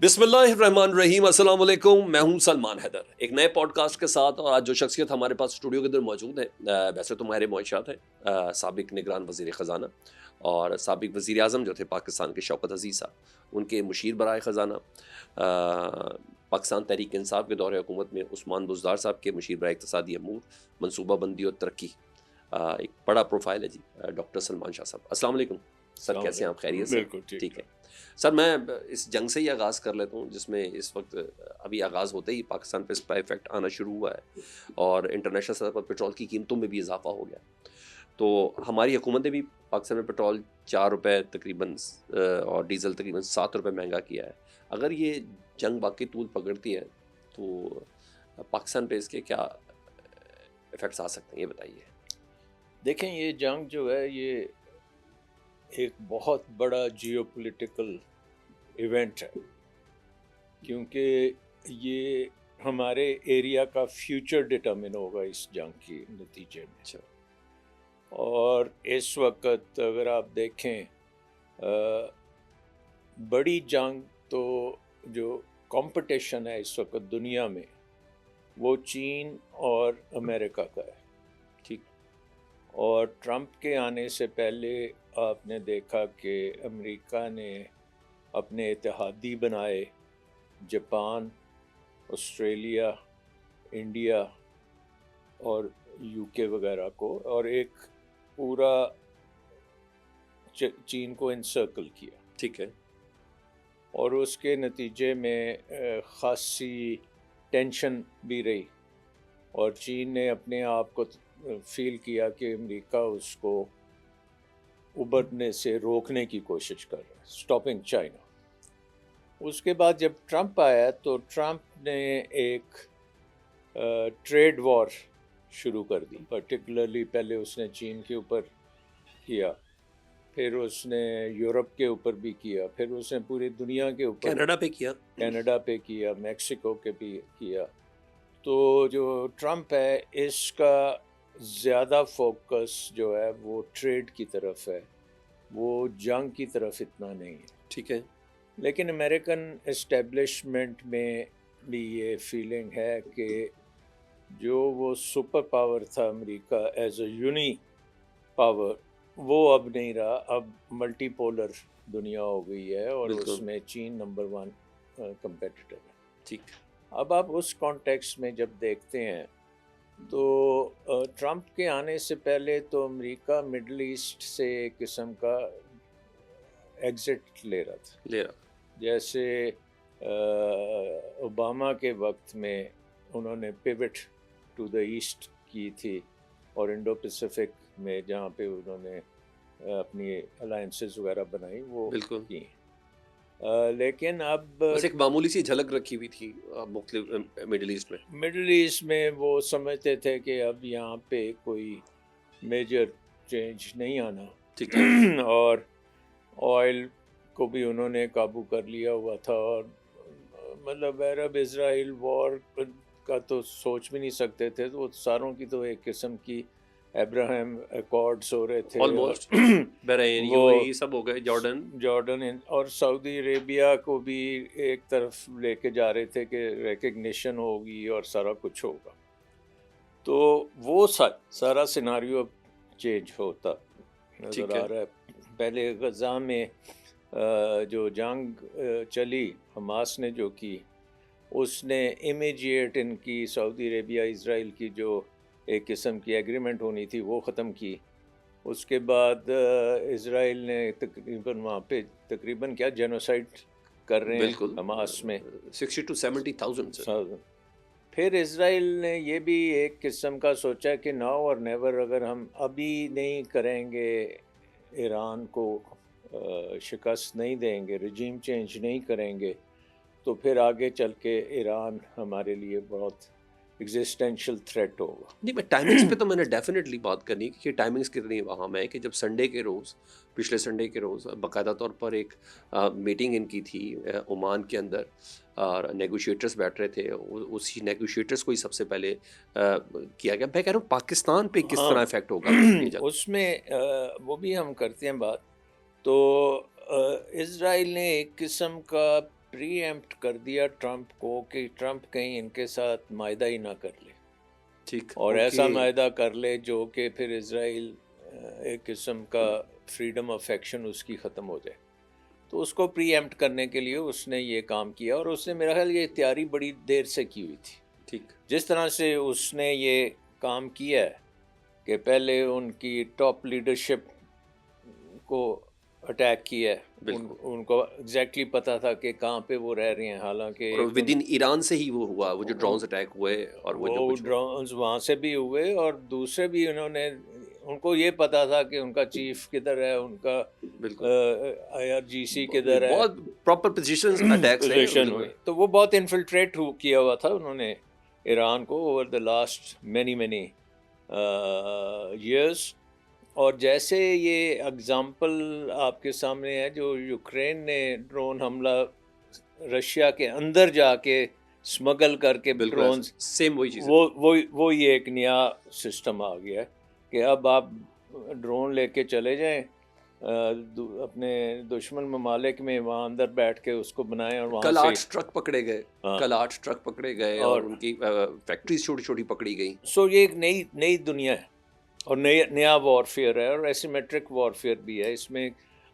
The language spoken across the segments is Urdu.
بسم اللہ الرحمن الرحیم. السلام علیکم. میں ہوں سلمان حیدر ایک نئے پوڈ کاسٹ کے ساتھ. اور آج جو شخصیت ہمارے پاس اسٹوڈیو کے اندر موجود ہے ویسے تو ماہر معاشیات ہے، سابق نگران وزیر خزانہ اور سابق وزیر اعظم جو تھے پاکستان کے شوکت عزیز صاحب، ان کے مشیر برائے خزانہ. پاکستان تحریک انصاف کے دور حکومت میں عثمان بزدار صاحب کے مشیر برائے اقتصادی امور، منصوبہ بندی اور ترقی. ایک بڑا پروفائل ہے جی ڈاکٹر سلمان شاہ صاحب. السلام علیکم سر، کیسے ہیں آپ؟ خیریت سے؟ بالکل ٹھیک ہے سر. میں اس جنگ سے ہی آغاز کر لیتا ہوں جس میں اس وقت ابھی آغاز ہوتے ہی پاکستان پہ اس کا افیکٹ آنا شروع ہوا ہے اور انٹرنیشنل سطح پر پیٹرول کی قیمتوں میں بھی اضافہ ہو گیا. تو ہماری حکومت نے بھی پاکستان میں پیٹرول 4 روپے تقریباً اور ڈیزل تقریباً 7 روپے مہنگا کیا ہے. اگر یہ جنگ باقی طول پکڑتی ہے تو پاکستان پہ اس کے کیا افیکٹس آ سکتے ہیں، یہ بتائیے. دیکھیں، یہ جنگ جو ہے یہ ایک بہت بڑا جیو پولیٹیکل ایونٹ ہے، کیونکہ یہ ہمارے ایریا کا فیوچر ڈٹرمن ہوگا اس جنگ کے نتیجے میں. اچھا. اور اس وقت اگر آپ دیکھیں بڑی جنگ تو جو کمپٹیشن ہے اس وقت دنیا میں وہ چین اور امریکہ کا ہے. ٹھیک. اور ٹرمپ کے آنے سے پہلے آپ نے دیکھا کہ امریکہ نے اپنے اتحادی بنائے، جاپان، آسٹریلیا، انڈیا اور یو کے وغیرہ کو، اور ایک پورا چین کو انسرکل کیا. ٹھیک ہے. اور اس کے نتیجے میں خاصی ٹینشن بھی رہی، اور چین نے اپنے آپ کو فیل کیا کہ امریکہ اس کو ابھرنے سے روکنے کی کوشش کر رہا ہے، اسٹاپنگ چائنا. اس کے بعد جب ٹرمپ آیا تو ٹرمپ نے ایک ٹریڈ وار شروع کر دی. پرٹیکولرلی پہلے اس نے چین کے اوپر کیا، پھر اس نے یورپ کے اوپر بھی کیا، پھر اس نے پوری دنیا کے اوپر، کینیڈا پہ کیا، میکسیکو کے بھی کیا. تو جو ٹرمپ ہے اس کا زیادہ فوکس جو ہے وہ ٹریڈ کی طرف ہے، وہ جنگ کی طرف اتنا نہیں ہے. ٹھیک ہے. لیکن امریکن اسٹیبلشمنٹ میں بھی یہ فیلنگ ہے کہ جو وہ سپر پاور تھا امریکہ ایز اے یونی پاور، وہ اب نہیں رہا. اب ملٹی پولر دنیا ہو گئی ہے اور اس میں چین نمبر 1 کمپیٹیٹر ہے. ٹھیک. اب آپ اس کانٹیکسٹ میں جب دیکھتے ہیں تو ٹرمپ کے آنے سے پہلے تو امریکہ مڈل ایسٹ سے ایک قسم کا ایگزٹ لے رہا تھا. جیسے اوباما کے وقت میں انہوں نے پیوٹ ٹو دا ایسٹ کی تھی، اور انڈو پیسیفک میں جہاں پہ انہوں نے اپنی الائنسز وغیرہ بنائی وہ کی. لیکن اب بس ایک معمولی سی جھلک رکھی ہوئی تھی مختلف مڈل ایسٹ میں وہ سمجھتے تھے کہ اب یہاں پہ کوئی میجر چینج نہیں آنا. اور آئل کو بھی انہوں نے قابو کر لیا ہوا تھا، اور مطلب عرب اسرائیل وار کا تو سوچ بھی نہیں سکتے تھے. تو ساروں کی تو ایک قسم کی ابراہیم ایکارڈز ہو رہے تھے، وہ سب ہو گئے. جارڈن اور سعودی عربیہ کو بھی ایک طرف لے کے جا رہے تھے کہ ریکگنیشن ہوگی اور سارا کچھ ہوگا. تو وہ سارا سیناریو چینج ہوتا نظر آ رہا ہے. پہلے غزہ میں جو جنگ چلی حماس نے جو کی، اس نے امیجیٹ ان کی سعودی عربیہ اسرائیل کی جو ایک قسم کی ایگریمنٹ ہونی تھی وہ ختم کی. اس کے بعد اسرائیل نے تقریباً وہاں پہ تقریباً کیا جینوسائڈ کر رہے ہیں حماس میں 60 to 70,000. پھر اسرائیل نے یہ بھی ایک قسم کا سوچا کہ ناؤ اور نیور، اگر ہم ابھی نہیں کریں گے، ایران کو شکست نہیں دیں گے، رجیم چینج نہیں کریں گے، تو پھر آگے چل کے ایران ہمارے لیے بہت ایگزسٹینشیل تھریٹ ہوگا. نہیں، میں ٹائمنگز پہ تو میں نے ڈیفینیٹلی بات کرنی ہے کہ ٹائمنگز کتنی اہم ہے. کہ جب سنڈے کے روز، پچھلے سنڈے کے روز باقاعدہ طور پر ایک میٹنگ ان کی تھی عمان کے اندر، اور نیگوشیٹرز بیٹھ رہے تھے. اسی نیگوشیٹرز کو ہی سب سے پہلے کیا گیا. میں کہہ رہا ہوں پاکستان پہ کس طرح افیکٹ ہوگا اس میں وہ بھی ہم کرتے ہیں بات. تو اسرائیل نے ایک قسم کا پری ایمپٹ کر دیا ٹرمپ کو کہ ٹرمپ کہیں ان کے ساتھ معاہدہ ہی نہ کر لے، ٹھیک، اور ایسا معاہدہ کر لے جو کہ پھر اسرائیل ایک قسم کا فریڈم آف ایکشن اس کی ختم ہو جائے. تو اس کو پری ایمپٹ کرنے کے لیے اس نے یہ کام کیا، اور اس نے میرا خیال یہ تیاری بڑی دیر سے کی ہوئی تھی. ٹھیک، جس طرح سے اس نے یہ کام کیا ہے کہ پہلے ان کی ٹاپ لیڈرشپ کو اٹیک کیا ہے، ان کو ایگزیکٹلی پتہ تھا کہ کہاں پہ وہ رہ رہے ہیں، حالانکہ اور ود ان ایران سے ہی وہ ہوا، وہ جو ڈرونز اٹیک ہوئے اور وہ جو کچھ ڈرونز وہاں سے بھی ہوئے، اور دوسرے بھی ان کو یہ پتا تھا کہ ان کا چیف کدھر ہے، ان کا IRGC کدھر ہے، بہت پراپر پوزیشن اٹیکس پوزیشن ہوئی. تو وہ بہت انفلٹریٹ کیا ہوا تھا انہوں نے ایران کو over the last many years. اور جیسے یہ اگزامپل آپ کے سامنے ہے جو یوکرین نے ڈرون حملہ رشیا کے اندر جا کے اسمگل کر کے ڈرونز، سیم وہی چیز، وہ یہ ایک نیا سسٹم آ گیا ہے کہ اب آپ ڈرون لے کے چلے جائیں اپنے دشمن ممالک میں، وہاں اندر بیٹھ کے اس کو بنائیں، اور وہاں کل سے 8 ٹرک پکڑے گئے، کل 8 ٹرک پکڑے گئے اور ان کی فیکٹریز چھوٹی چھوٹی پکڑی گئی. سو یہ ایک نئی دنیا ہے اور نیا وارفیئر ہے، اور ایسیمیٹرک وارفیئر بھی ہے. اس میں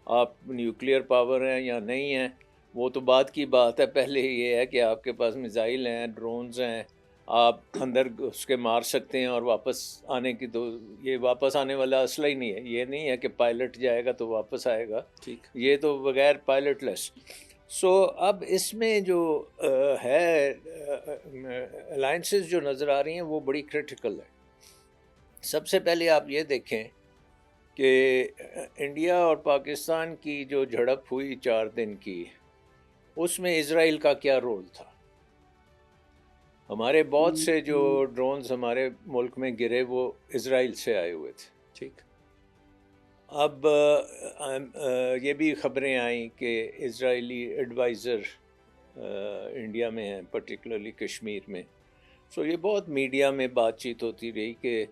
آپ نیوکلیئر پاور ہیں یا نہیں ہیں وہ تو بعد کی بات ہے، پہلے یہ ہے کہ آپ کے پاس میزائل ہیں، ڈرونز ہیں، آپ اندر اس کے مار سکتے ہیں، اور واپس آنے کی تو یہ واپس آنے والا اسلحہ ہی نہیں ہے، یہ نہیں ہے کہ پائلٹ جائے گا تو واپس آئے گا، ٹھیک، یہ تو بغیر پائلٹ لیس. سو اب اس میں جو ہے الائنسز جو نظر آ رہی ہیں وہ بڑی کرٹیکل ہے. سب سے پہلے آپ یہ دیکھیں کہ انڈیا اور پاکستان کی جو جھڑپ ہوئی 4 دن کی، اس میں اسرائیل کا کیا رول تھا؟ ہمارے بہت سے جو ڈرونز ہمارے ملک میں گرے وہ اسرائیل سے آئے ہوئے تھے. ٹھیک، اب یہ بھی خبریں آئیں کہ اسرائیلی ایڈوائزر انڈیا میں ہیں، پرٹیکولرلی کشمیر میں. سو یہ بہت میڈیا میں بات چیت ہوتی رہی کہ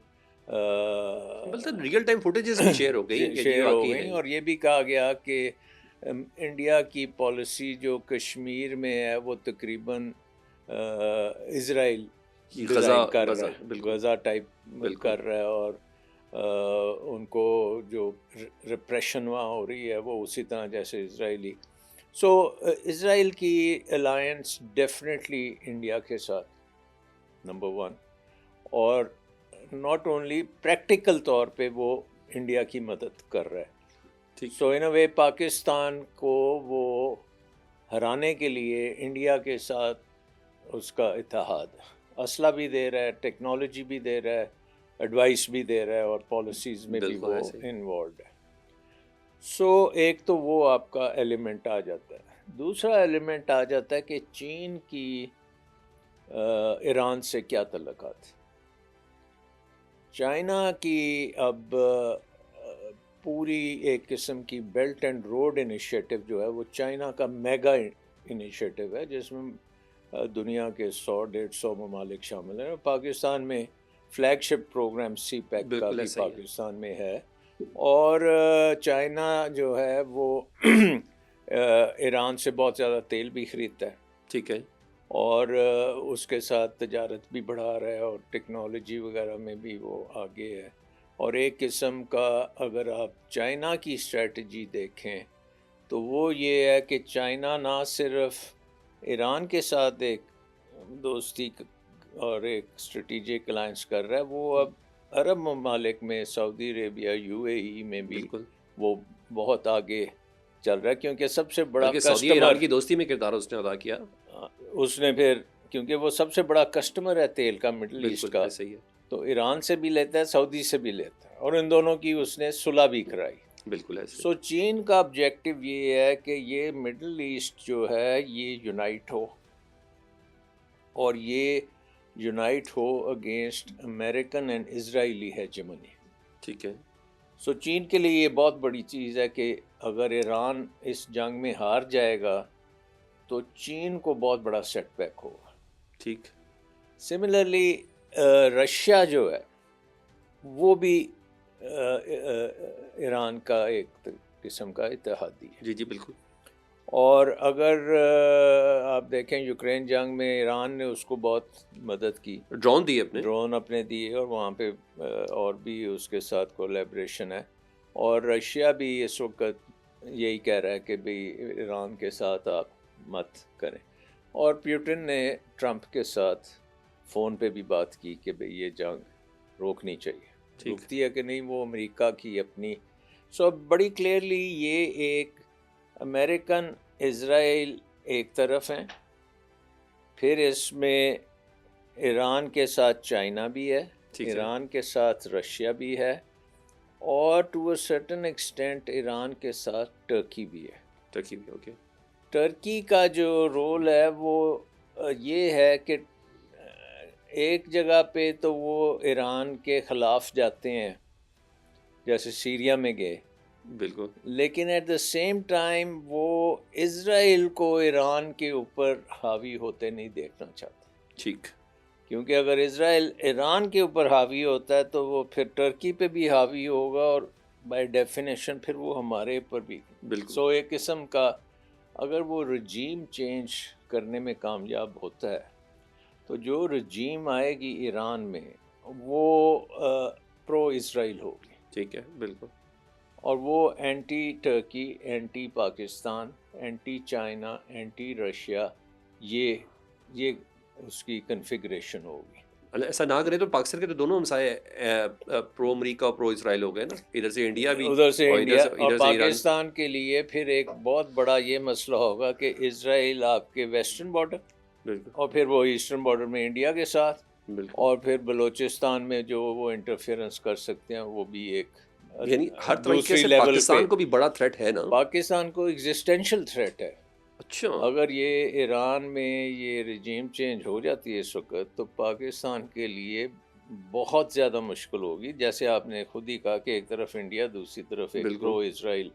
مطلب ریئل ٹائم فوٹیجز بھی شیئر ہو گئی، شیئر ہو گئیں، اور یہ بھی کہا گیا کہ انڈیا کی پالیسی جو کشمیر میں ہے وہ تقریباً اسرائیل ڈیزائن کر رہا ہے، غزہ ٹائپ کر رہا ہے، اور ان کو جو ریپریشن وہاں ہو رہی ہے وہ اسی طرح جیسے اسرائیلی. سو اسرائیل کی الائنس ڈیفینیٹلی انڈیا کے ساتھ نمبر 1، اور ناٹ اونلی پریکٹیکل طور پہ وہ انڈیا کی مدد کر رہا ہے. سو ان اے وے پاکستان کو وہ ہرانے کے لیے انڈیا کے ساتھ اس کا اتحاد، اسلحہ بھی دے رہا ہے، ٹیکنالوجی بھی دے رہا ہے، ایڈوائس بھی دے رہا ہے، اور پالیسیز میں بھی وہ انوالوڈ ہے. سو ایک تو وہ آپ کا ایلیمنٹ آ جاتا ہے. دوسرا ایلیمنٹ آ جاتا ہے کہ چین کی ایران سے کیا تعلقات. چائنا کی اب پوری ایک قسم کی بیلٹ اینڈ روڈ انیشیٹو جو ہے وہ چائنا کا میگا انیشیٹو ہے، جس میں دنیا کے 100-150 ممالک شامل ہیں. پاکستان میں فلیگ شپ پروگرام سی پیک کا بھی پاکستان میں ہے، اور چائنا جو ہے وہ ایران سے بہت زیادہ تیل بھی خریدتا ہے. ٹھیک ہے، اور اس کے ساتھ تجارت بھی بڑھا رہا ہے، اور ٹیکنالوجی وغیرہ میں بھی وہ آگے ہے. اور ایک قسم کا اگر آپ چائنا کی اسٹریٹجی دیکھیں تو وہ یہ ہے کہ چائنا نہ صرف ایران کے ساتھ ایک دوستی اور ایک اسٹریٹجک الائنس کر رہا ہے، وہ اب عرب ممالک میں سعودی عربیہ، UAE میں بھی وہ بہت آگے چل رہا ہے، کیونکہ سب سے بڑا سعودی ایران کی دوستی میں کردار اس نے ادا کیا. اس نے پھر کیونکہ وہ سب سے بڑا کسٹمر ہے تیل کا مڈل ایسٹ کا، تو ایران سے بھی لیتا ہے، سعودی سے بھی لیتا ہے، اور ان دونوں کی اس نے صلح بھی کرائی. بالکل ایسے. سو چین کا آبجیکٹو یہ ہے کہ یہ مڈل ایسٹ جو ہے یہ یونائٹ ہو، اور یہ یونائٹ ہو against American and Israeli hegemony. ٹھیک ہے. سو چین کے لیے یہ بہت بڑی چیز ہے کہ اگر ایران اس جنگ میں ہار جائے گا تو چین کو بہت بڑا سیٹ بیک ہوگا. ٹھیک. سملرلی رشیا جو ہے وہ بھی ایران کا ایک قسم کا اتحادی ہے. جی جی بالکل. اور اگر آپ دیکھیں یوکرین جنگ میں ایران نے اس کو بہت مدد کی، ڈرون دیے اپنے، ڈرون اپنے دیے، اور وہاں پہ اور بھی اس کے ساتھ کولیبریشن ہے. اور رشیا بھی اس وقت یہی کہہ رہا ہے کہ بھئی ایران کے ساتھ آپ مت کریں. اور پیوٹن نے ٹرمپ کے ساتھ فون پہ بھی بات کی کہ بھئی یہ جنگ روکنی چاہیے. رکتی ہے کہ نہیں وہ امریکہ کی اپنی. سو بڑی کلیئرلی یہ ایک امریکن اسرائیل ایک طرف ہیں، پھر اس میں ایران کے ساتھ چائنا بھی ہے، ایران کے ساتھ رشیا بھی ہے، اور to a certain extent Iran کے ساتھ ٹرکی بھی ہے. ٹرکی بھی، اوکے. ٹرکی کا جو رول ہے وہ یہ ہے کہ ایک جگہ پہ تو وہ ایران کے خلاف جاتے ہیں جیسے سیریا میں گئے، بالکل، لیکن ایٹ دا سیم ٹائم وہ اسرائیل کو ایران کے اوپر حاوی ہوتے نہیں دیکھنا چاہتے. ٹھیک. کیونکہ اگر اسرائیل ایران کے اوپر حاوی ہوتا ہے تو وہ پھر ٹرکی پہ بھی حاوی ہوگا، اور بائی ڈیفینیشن پھر وہ ہمارے اوپر بھی. بالکل. سو ایک قسم کا اگر وہ رجیم چینج کرنے میں کامیاب ہوتا ہے تو جو رجیم آئے گی ایران میں وہ پرو اسرائیل ہوگی. ٹھیک ہے، بالکل. اور وہ anti Turkey, anti Pakistan, anti China, anti Russia, یہ اس کی کنفیگریشن ہوگی. ایسا نہ کرے تو پاکستان کے تو دونوں ہمسائے پرو امریکہ اور پرو اسرائیل ہو گئے نا، ادھر سے انڈیا بھی، ادھر سے انڈیا، اور ادھر سے ایران. پاکستان کے لیے پھر ایک بہت بڑا یہ مسئلہ ہوگا کہ اسرائیل آپ کے ویسٹرن بارڈر، بالکل، اور پھر وہ ایسٹرن بارڈر میں انڈیا کے ساتھ، بالکل. اور پھر بلوچستان میں جو وہ انٹرفیئرنس کر سکتے ہیں وہ بھی ایک یعنی ہر طریقے دوسری سے لیول پاکستان پہ کو بھی بڑا تھریٹ ہے نا. پاکستان کو ایگزسٹینشیل تھریٹ ہے. اچھا. اگر یہ ایران میں یہ رجیم چینج ہو جاتی ہے اس وقت تو پاکستان کے لیے بہت زیادہ مشکل ہوگی. جیسے آپ نے خود ہی کہا کہ ایک طرف انڈیا، دوسری طرف ایک پرو اسرائیل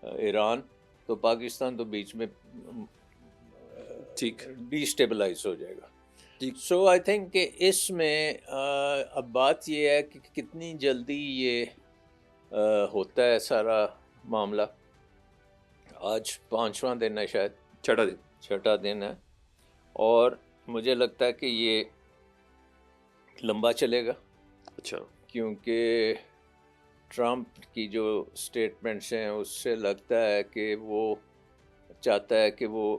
ایران، تو پاکستان تو بیچ میں ٹھیک ڈی اسٹیبلائز ہو جائے گا. ٹھیک. سو آئی تھنک کہ اس میں اب بات یہ ہے کہ کتنی جلدی یہ ہوتا ہے سارا معاملہ. آج 5واں دن ہے، شاید چھٹا دن ہے، اور مجھے لگتا ہے کہ یہ لمبا چلے گا. اچھا. کیونکہ ٹرمپ کی جو سٹیٹمنٹس ہیں اس سے لگتا ہے کہ وہ چاہتا ہے کہ وہ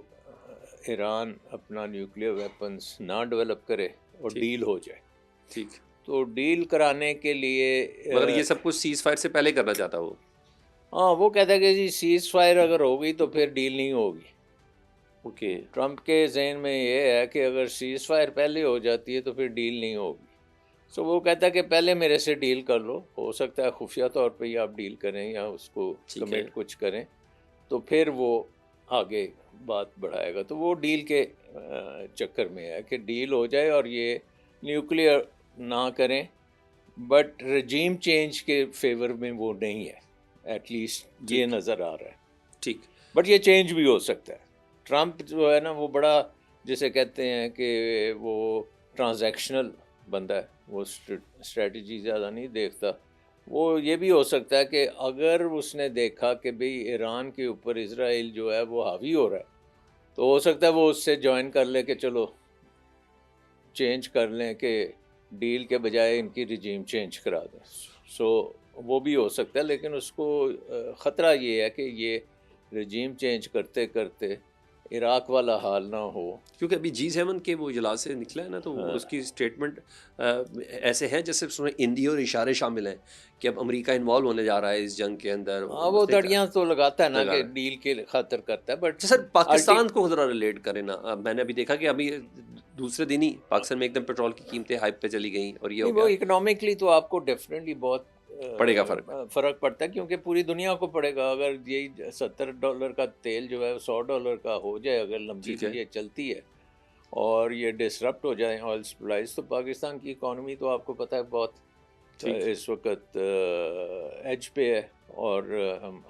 ایران اپنا نیوکلیئر ویپنز نہ ڈیولپ کرے اور ڈیل ہو جائے. ٹھیک. تو ڈیل کرانے کے لیے مگر یہ سب کچھ سیز فائر سے پہلے کرنا چاہتا وہ. ہاں، وہ کہتا ہے کہ جی سیز فائر اگر ہوگی تو پھر ڈیل نہیں ہوگی. اوکے. ٹرمپ کے ذہن میں یہ ہے کہ اگر سیز فائر پہلے ہو جاتی ہے تو پھر ڈیل نہیں ہوگی. سو وہ کہتا ہے کہ پہلے میرے سے ڈیل کر لو، ہو سکتا ہے خفیہ طور پہ ہی آپ ڈیل کریں یا اس کو کمٹ کچھ کریں، تو پھر وہ آگے بات بڑھائے گا. تو وہ ڈیل کے چکر میں ہے کہ ڈیل ہو جائے اور یہ نیوکلیئر نہ کریں، بٹ رجیم چینج کے فیور میں وہ نہیں ہے. ایٹ لیسٹ یہ نظر آ رہا ہے. ٹھیک. بٹ یہ چینج بھی ہو سکتا ہے. ٹرمپ جو ہے نا وہ بڑا جسے کہتے ہیں کہ وہ ٹرانزیکشنل بندہ ہے، وہ اسٹریٹجی زیادہ نہیں دیکھتا. وہ یہ بھی ہو سکتا ہے کہ اگر اس نے دیکھا کہ بھئی ایران کے اوپر اسرائیل جو ہے وہ حاوی ہو رہا ہے تو ہو سکتا ہے وہ اس سے جوائن کر لے کہ چلو چینج کر لیں کہ ڈیل کے بجائے ان کی رجیم چینج کرا دیں. سو وہ بھی ہو سکتا ہے، لیکن اس کو خطرہ یہ ہے کہ یہ رجیم چینج کرتے کرتے عراق والا حال نہ ہو. کیونکہ ابھی G7 کے وہ اجلاس سے نکلا ہے نا، تو اس کی اسٹیٹمنٹ ایسے ہیں جیسے اس میں ہندی اور اشارے شامل ہیں کہ اب امریکہ انوالو ہونے جا رہا ہے اس جنگ کے اندر. ہاں، وہ دڑیاں تو لگاتا ہے نا کہ ڈیل کے خاطر کرتا ہے، بٹ سر پاکستان کو ذرا ریلیٹ کریں نا. میں نے ابھی دیکھا کہ ابھی دوسرے دن ہی پاکستان میں ایک دم پیٹرول کی قیمتیں ہائپ پہ چلی گئیں، اور یہ وہ اکنامکلی تو آپ کو ڈیفینیٹلی بہت پڑے گا فرق پڑتا ہے، کیونکہ پوری دنیا کو پڑے گا. اگر یہی $70 کا تیل جو ہے $100 کا ہو جائے اگر لمبی یہ چلتی ہے اور یہ ڈسرپٹ ہو جائیں آئل سپلائز، تو پاکستان کی اکانومی تو آپ کو پتہ ہے بہت اس وقت ایج پہ ہے. اور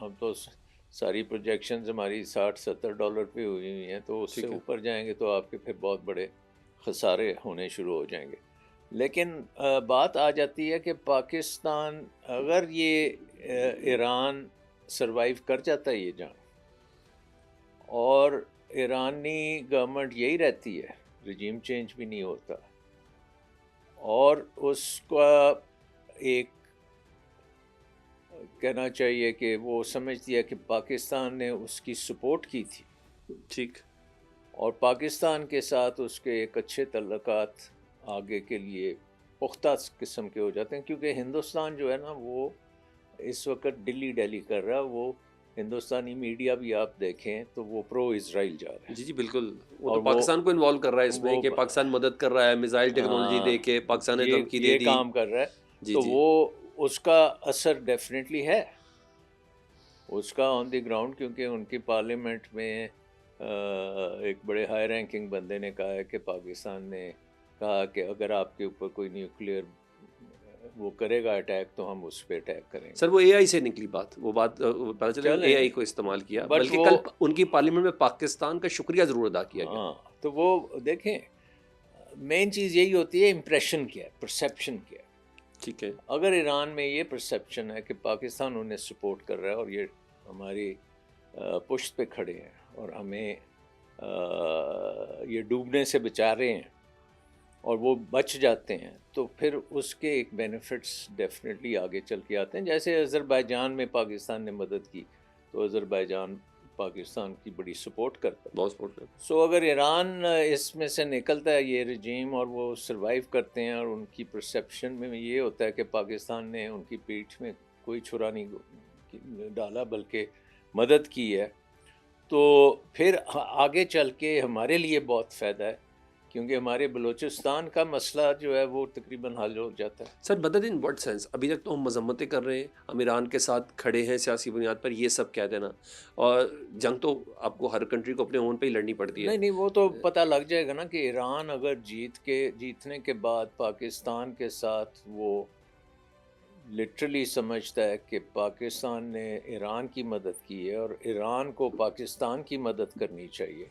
ہم تو ساری پروجیکشنز ہماری $60-70 پہ ہوئی ہوئی ہیں، تو اس سے اوپر جائیں گے تو آپ کے پھر بہت بڑے خسارے ہونے شروع ہو جائیں گے. لیکن بات آ جاتی ہے کہ پاکستان اگر یہ ایران سروائیو کر جاتا ہے یہ جنگ اور ایرانی گورنمنٹ یہی رہتی ہے, رجیم چینج بھی نہیں ہوتا, اور اس کا ایک کہنا چاہیے کہ وہ سمجھتی ہے کہ پاکستان نے اس کی سپورٹ کی تھی, ٹھیک, اور پاکستان کے ساتھ اس کے ایک اچھے تعلقات آگے کے لیے پختہ قسم کے ہو جاتے ہیں, کیونکہ ہندوستان جو ہے نا وہ اس وقت ڈیلی کر رہا ہے, وہ ہندوستانی میڈیا بھی آپ دیکھیں تو وہ پرو اسرائیل جا رہا ہے. جی بالکل, وہ اور تو پاکستان کو انوالو کر رہا ہے اس میں کہ وہ پاکستان مدد کر رہا ہے, میزائل ٹیکنالوجی دے کے پاکستان نے دھمکی دے یہ دی. کام کر رہا ہے, جی تو جی, وہ اس کا اثر ڈیفینیٹلی ہے اس کا آن دی گراؤنڈ, کیونکہ ان کی پارلیمنٹ میں ایک بڑے ہائی رینکنگ بندے نے کہا ہے کہ پاکستان نے کہا کہ اگر آپ کے اوپر کوئی نیوکلیئر وہ کرے گا اٹیک تو ہم اس پہ اٹیک کریں گے. سر وہ اے آئی سے نکلی بات, وہ بات پتہ چلے اے آئی کو استعمال کیا, But بلکہ وہ کل ان کی پارلیمنٹ میں پاکستان کا شکریہ ضرور ادا کیا گیا. ہاں, تو وہ دیکھیں مین چیز یہی ہوتی ہے امپریشن کیا ہے, پرسیپشن کیا ہے. ٹھیک ہے, اگر ایران میں یہ پرسیپشن ہے کہ پاکستان انہیں سپورٹ کر رہا ہے اور یہ ہماری پشت پہ کھڑے ہیں اور ہمیں یہ ڈوبنے سے بچا رہے ہیں اور وہ بچ جاتے ہیں, تو پھر اس کے ایک بینیفٹس ڈیفینیٹلی آگے چل کے آتے ہیں. جیسے آذربائیجان میں پاکستان نے مدد کی تو آذربائیجان پاکستان کی بڑی سپورٹ کرتا ہے. بہت سپورٹ کرتا ہے. سو اگر ایران اس میں سے نکلتا ہے یہ رجیم اور وہ سروائیو کرتے ہیں اور ان کی پرسیپشن میں یہ ہوتا ہے کہ پاکستان نے ان کی پیٹھ میں کوئی چھرا نہیں ڈالا بلکہ مدد کی ہے, تو پھر آگے چل کے ہمارے لیے بہت فائدہ ہے, کیونکہ ہمارے بلوچستان کا مسئلہ جو ہے وہ تقریباً حل ہو جاتا ہے. سر مدد ان واٹ سینس, ابھی تک تو ہم مذمتیں کر رہے ہیں, ہم ایران کے ساتھ کھڑے ہیں سیاسی بنیاد پر, یہ سب کہہ دینا, اور جنگ تو آپ کو ہر کنٹری کو اپنے اون پہ ہی لڑنی پڑتی ہے. نہیں وہ تو پتہ لگ جائے گا نا کہ ایران اگر جیتنے کے بعد پاکستان کے ساتھ وہ لٹرلی سمجھتا ہے کہ پاکستان نے ایران کی مدد کی ہے اور ایران کو پاکستان کی مدد کرنی چاہیے,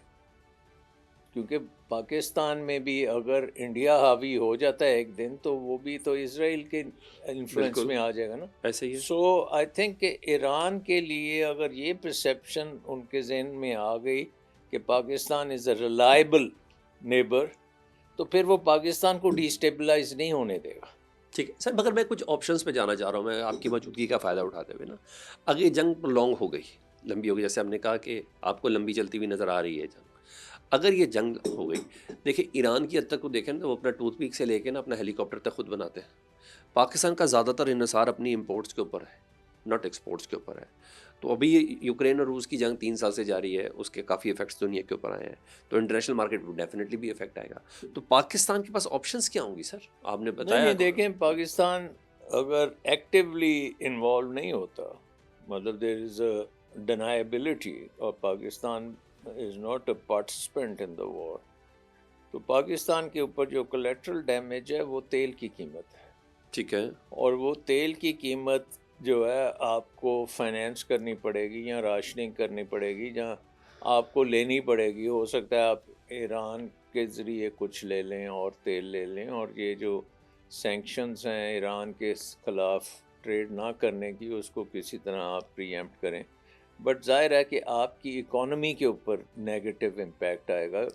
کیونکہ پاکستان میں بھی اگر انڈیا حاوی ہو جاتا ہے ایک دن تو وہ بھی تو اسرائیل کے انفلوئنس میں آ جائے گا نا. ایسے ہی ہے. سو آئی تھنک کہ ایران کے لیے اگر یہ پرسیپشن ان کے ذہن میں آ گئی کہ پاکستان از اے ریلائبل نیبر, تو پھر وہ پاکستان کو ڈی اسٹیبلائز نہیں ہونے دے گا. ٹھیک ہے سر, مگر میں کچھ آپشنس پہ جانا چاہ رہا ہوں, میں آپ کی موجودگی کا فائدہ اٹھاتے ہوئے نا, اگر یہ جنگ پرولونگ ہو گئی, لمبی ہو گئی, جیسے ہم نے کہا کہ آپ کو لمبی چلتی ہوئی نظر آ رہی ہے جنگ, اگر یہ جنگ ہو گئی, دیکھیں ایران کی حد تک کو دیکھیں نا, وہ اپنا ٹوتھ پیک سے لے کے نا اپنا ہیلی کاپٹر تک خود بناتے ہیں. پاکستان کا زیادہ تر انحصار اپنی امپورٹس کے اوپر ہے, ناٹ ایکسپورٹس کے اوپر ہے. تو ابھی یوکرین اور روس کی جنگ 3 سال سے جاری ہے, اس کے کافی افیکٹس دنیا کے اوپر آئے ہیں, تو انٹرنیشنل مارکیٹ میں ڈیفینیٹلی بھی افیکٹ آئے گا. تو پاکستان کے پاس آپشنس کیا ہوں گی سر, آپ نے بتایا. نہیں دیکھیں, پاکستان اگر ایکٹیولی انوالو نہیں ہوتا, مطلب دیر از اے ڈینائبلٹی اور Pakistan is not a participant in the war, تو پاکستان کے اوپر جو کولیٹرل ڈیمیج ہے وہ تیل کی قیمت ہے. ٹھیک ہے, اور وہ تیل کی قیمت جو ہے آپ کو فائنینس کرنی پڑے گی یا راشننگ کرنی پڑے گی, جہاں آپ کو لینی پڑے گی. ہو سکتا ہے آپ ایران کے ذریعے کچھ لے لیں اور تیل لے لیں, اور یہ جو سینکشنز ہیں ایران کے خلاف ٹریڈ نہ کرنے کی, اس کو کسی طرح آپ پری ایمپٹ کریں. بٹ ظاہر ہے کہ آپ کی اکانومی کے اوپر نیگیٹو امپیکٹ آئے گا.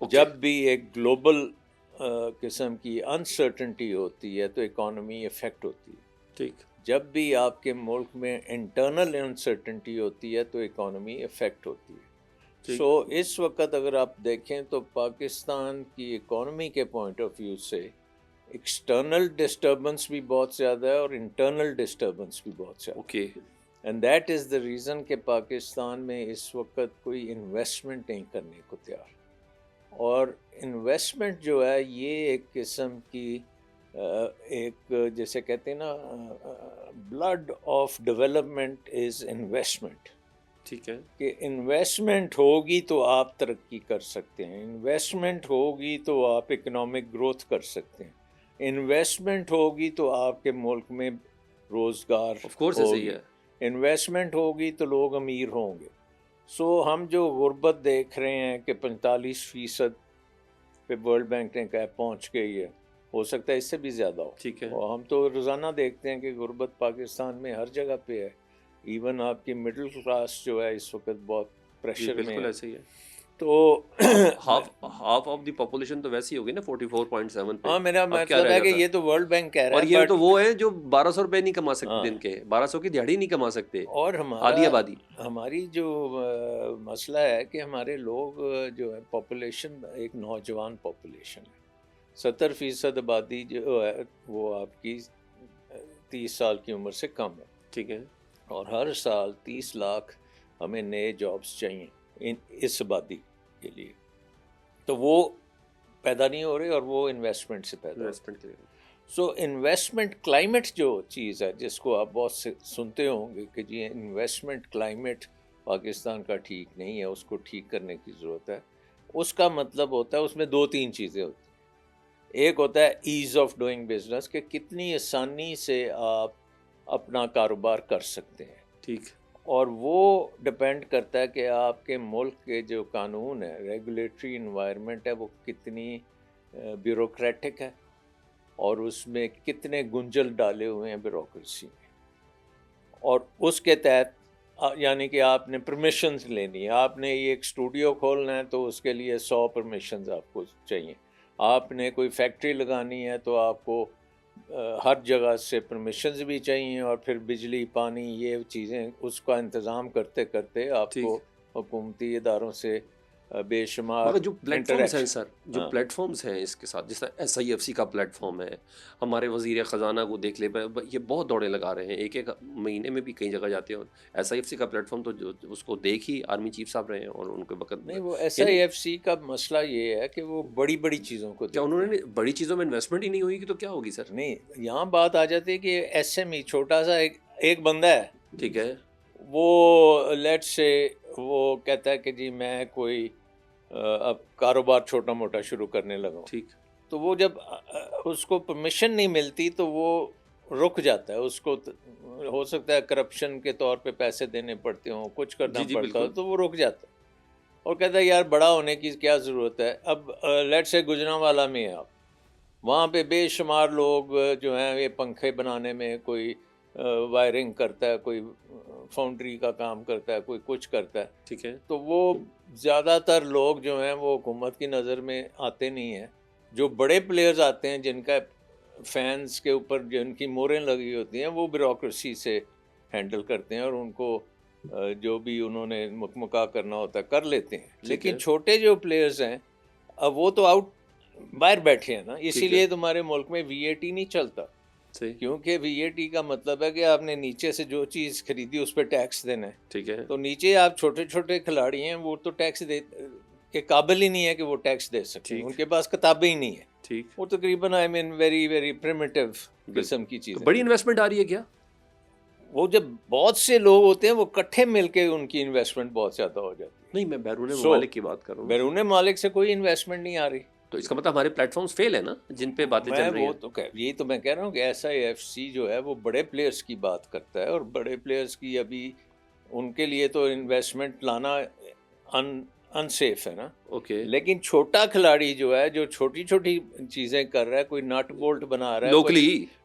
جب بھی ایک گلوبل قسم کی انسرٹنٹی ہوتی ہے تو اکانومی افیکٹ ہوتی ہے. ٹھیک, جب بھی آپ کے ملک میں انٹرنل انسرٹنٹی ہوتی ہے تو اکانومی افیکٹ ہوتی ہے. سو اس وقت اگر آپ دیکھیں تو پاکستان کی اکانومی کے پوائنٹ آف ویو سے ایکسٹرنل ڈسٹربنس بھی بہت زیادہ ہے اور انٹرنل ڈسٹربنس بھی بہت زیادہ. Okay, and that is the reason کہ پاکستان میں اس وقت کوئی انویسٹمنٹ نہیں کرنے کو تیار. اور انویسٹمنٹ جو ہے یہ ایک قسم کی ایک جیسے کہتے ہیں نا blood of development is investment. ٹھیک ہے, کہ انویسٹمنٹ ہوگی تو آپ ترقی کر سکتے ہیں, انویسٹمنٹ ہوگی تو آپ اکنامک گروتھ کر سکتے ہیں, انویسٹمنٹ ہوگی تو آپ کے ملک میں روزگار آف کورس ایسے ہی ہوگی, ہے. انویسٹمنٹ ہوگی تو لوگ امیر ہوں گے. سو ہم جو غربت دیکھ رہے ہیں کہ 45% پہ ورلڈ بینک نے کہا پہنچ گئی ہے, ہو سکتا ہے اس سے بھی زیادہ ہو. ٹھیک ہے, اور ہم تو روزانہ دیکھتے ہیں کہ غربت پاکستان میں ہر جگہ پہ ہے. ایون آپ کی مڈل کلاس جو ہے اس وقت بہت پریشر میں بالکل ایسے ہی ہے. تو ہاف آف دی پاپولیشن تو ویسی ہوگی نا 44.7 پہ. ہاں میرا اب کیا مطلب رہ ہے کہ جاتا یہ تو ورلڈ بینک کہہ رہا اور ہے. یہ تو وہ ہے جو 1200 روپے نہیں کما سکتے ہاں. دن کے, 1200 کی دیہڑی نہیں کما سکتے, اور آدھی آبادی. ہماری جو مسئلہ ہے کہ ہمارے لوگ جو ہے پاپولیشن ایک نوجوان پاپولیشن ہے. 70% آبادی جو ہے وہ آپ کی 30 سال کی عمر سے کم ہے. ٹھیک ہے. اور ہر سال 30 لاکھ ہمیں نئے جابس چاہیے اس آبادی کے لیے. تو وہ پیدا نہیں ہو رہے اور وہ انویسٹمنٹ سے پیدا ہو رہے. سو انویسٹمنٹ کلائمیٹ جو چیز ہے جس کو آپ بہت سے سنتے ہوں گے کہ جی انویسٹمنٹ کلائمیٹ پاکستان کا ٹھیک نہیں ہے, اس کو ٹھیک کرنے کی ضرورت ہے. اس کا مطلب ہوتا ہے اس میں 2-3 چیزیں ہوتی ہیں. ایک ہوتا ہے ایز آف ڈوئنگ بزنس, کہ کتنی آسانی سے آپ اپنا کاروبار کر سکتے ہیں. ٹھیک. اور وہ ڈپینڈ کرتا ہے کہ آپ کے ملک کے جو قانون ہے, ریگولیٹری انوائرمنٹ ہے, وہ کتنی بیوروکریٹک ہے اور اس میں کتنے گنجل ڈالے ہوئے ہیں بیوروکریسی میں. اور اس کے تحت یعنی کہ آپ نے پرمیشنز لینی ہے. آپ نے ایک اسٹوڈیو کھولنا ہے تو اس کے لیے 100 پرمیشنز آپ کو چاہیے. آپ نے کوئی فیکٹری لگانی ہے تو آپ کو ہر جگہ سے پرمیشنز بھی چاہیے, اور پھر بجلی پانی یہ چیزیں اس کا انتظام کرتے کرتے آپ کو حکومتی اداروں سے بے شمار. مگر جو پلیٹ فارمز ہیں سر, جو ہاں. پلیٹ فارمز ہیں اس کے ساتھ, جس طرح SIFC کا پلیٹ فارم ہے, ہمارے وزیر خزانہ کو دیکھ لے, یہ بہت دوڑے لگا رہے ہیں, ایک مہینے میں بھی کئی جگہ جاتے ہیں. SIFC کا پلیٹ فارم تو اس کو دیکھ ہی آرمی چیف صاحب رہے ہیں, اور ان کے وقت نہیں, وہ SIFC کا مسئلہ یہ ہے کہ وہ بڑی بڑی چیزوں کو کیا انہوں نے بڑی چیزوں میں انویسٹمنٹ ہی نہیں ہوئی تو کیا ہوگی سر؟ نہیں, یہاں بات آ جاتی ہے کہ SME چھوٹا سا ایک بندہ ہے, ٹھیک ہے, وہ لیٹ سے وہ کہتا ہے کہ جی میں کوئی اب کاروبار چھوٹا موٹا شروع کرنے لگا ہوں. ٹھیک. تو وہ جب اس کو پرمیشن نہیں ملتی تو وہ رک جاتا ہے. اس کو ہو سکتا ہے کرپشن کے طور پہ پیسے دینے پڑتے ہوں, کچھ کرنا پڑتا ہو, تو وہ رک جاتا ہے اور کہتا ہے یار بڑا ہونے کی کیا ضرورت ہے. اب لیٹ سے گجرانوالہ میں آپ, وہاں پہ بے شمار لوگ جو ہیں یہ پنکھے بنانے میں, کوئی وائرنگ کرتا ہے, کوئی فاؤنڈری کا کام کرتا ہے, کوئی کچھ کرتا ہے. ٹھیک ہے. تو وہ زیادہ تر لوگ جو ہیں وہ حکومت کی نظر میں آتے نہیں ہیں. جو بڑے پلیئرز آتے ہیں جن کا فینس کے اوپر جن کی موریں لگی ہوتی ہیں, وہ بیوروکریسی سے ہینڈل کرتے ہیں اور ان کو جو بھی انہوں نے مکمکا کرنا ہوتا ہے کر لیتے ہیں. لیکن چھوٹے جو پلیئرز ہیں اب وہ تو آؤٹ باہر بیٹھے ہیں نا, اسی لیے تمہارے ملک میں VAT نہیں چلتا. کیونکہ VAT کا مطلب ہے کہ آپ نے نیچے سے جو چیز خریدی اس پہ ٹیکس دینا ہے. ٹھیک ہے. تو نیچے آپ چھوٹے چھوٹے کھلاڑی ہیں, وہ تو ٹیکس کے قابل ہی نہیں ہے کہ وہ ٹیکس دے سکیں, ان کے پاس کتابیں ہی نہیں ہیں. ٹھیک. وہ تقریباً ویری ویری پریمیٹیو قسم کی چیز. بڑی انویسٹمنٹ آ رہی ہے کیا؟ وہ جب بہت سے لوگ ہوتے ہیں وہ کٹھے مل کے ان کی انویسٹمنٹ بہت زیادہ ہو جاتی ہے. نہیں, میں بیرون ممالک کی بات کر رہا ہوں. بیرون ممالک سے کوئی انویسٹمنٹ نہیں آ رہی. تو اس کا مطلب ہمارے پلیٹ فارمز فیل ہیں نا, جن پہ باتیں چل رہی ہیں. یہی تو میں کہہ رہا ہوں کہ SIFC جو ہے وہ بڑے پلیئرز کی بات کرتا ہے, اور بڑے پلیئرز کی ابھی ان کے لیے تو انویسٹمنٹ لانا انسیف ہے نا. اوکے. لیکن چھوٹا کھلاڑی جو ہے, جو چھوٹی چھوٹی چیزیں کر رہا ہے, کوئی نٹ بولٹ بنا رہا ہے,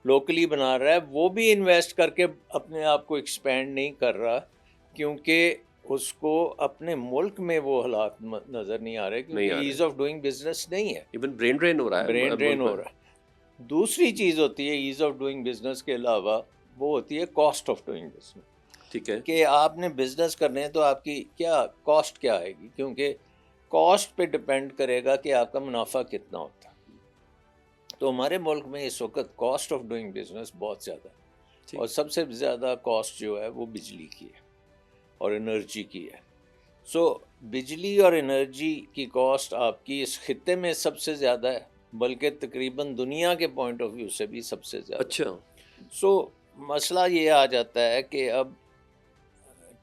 لوکلی بنا رہا ہے, وہ بھی انویسٹ کر کے اپنے آپ کو ایکسپینڈ نہیں کر رہا, کیونکہ اس کو اپنے ملک میں وہ حالات نظر نہیں آ رہے, کیونکہ ایز آف ڈوئنگ بزنس نہیں ہے. ایون برین ڈرین ہو رہا ہے. برین ڈرین ہو رہا ہے. دوسری چیز ہوتی ہے ایز آف ڈوئنگ بزنس کے علاوہ, وہ ہوتی ہے کاسٹ آف ڈوئنگ بزنس. ٹھیک ہے. کہ آپ نے بزنس کرنے ہیں تو آپ کی کیا کاسٹ کیا آئے گی, کیونکہ کاسٹ پہ ڈپینڈ کرے گا کہ آپ کا منافع کتنا ہوتا ہے. تو ہمارے ملک میں اس وقت کاسٹ آف ڈوئنگ بزنس بہت زیادہ ہے, اور سب سے زیادہ کاسٹ جو ہے وہ بجلی کی ہے اور انرجی کی ہے. سو بجلی اور انرجی کی کاسٹ آپ کی اس خطے میں سب سے زیادہ ہے, بلکہ تقریباً دنیا کے پوائنٹ آف ویو سے بھی سب سے زیادہ. اچھا. سو مسئلہ یہ آ جاتا ہے کہ اب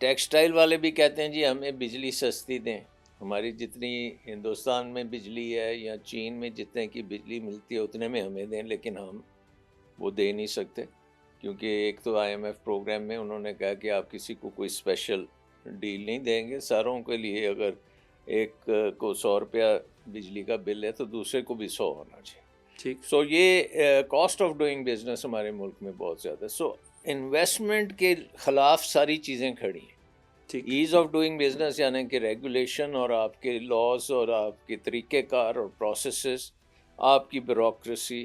ٹیکسٹائل والے بھی کہتے ہیں جی ہمیں بجلی سستی دیں, ہماری جتنی ہندوستان میں بجلی ہے یا چین میں جتنے کی بجلی ملتی ہے اتنے میں ہمیں دیں, لیکن ہم وہ دے نہیں سکتے, کیونکہ ایک تو IMF پروگرام میں انہوں نے کہا کہ آپ کسی کو کوئی اسپیشل ڈیل نہیں دیں گے, ساروں کے لیے اگر ایک کو 100 روپیہ بجلی کا بل ہے تو دوسرے کو بھی 100 ہونا چاہیے. ٹھیک. سو یہ کاسٹ آف ڈوئنگ بزنس ہمارے ملک میں بہت زیادہ ہے. سو انویسٹمنٹ کے خلاف ساری چیزیں کھڑی ہیں. ٹھیک ایز آف ڈوئنگ بزنس یعنی کہ ریگولیشن اور آپ کے لاز اور آپ کے طریقہ کار اور پروسیسز، آپ کی بیوروکریسی،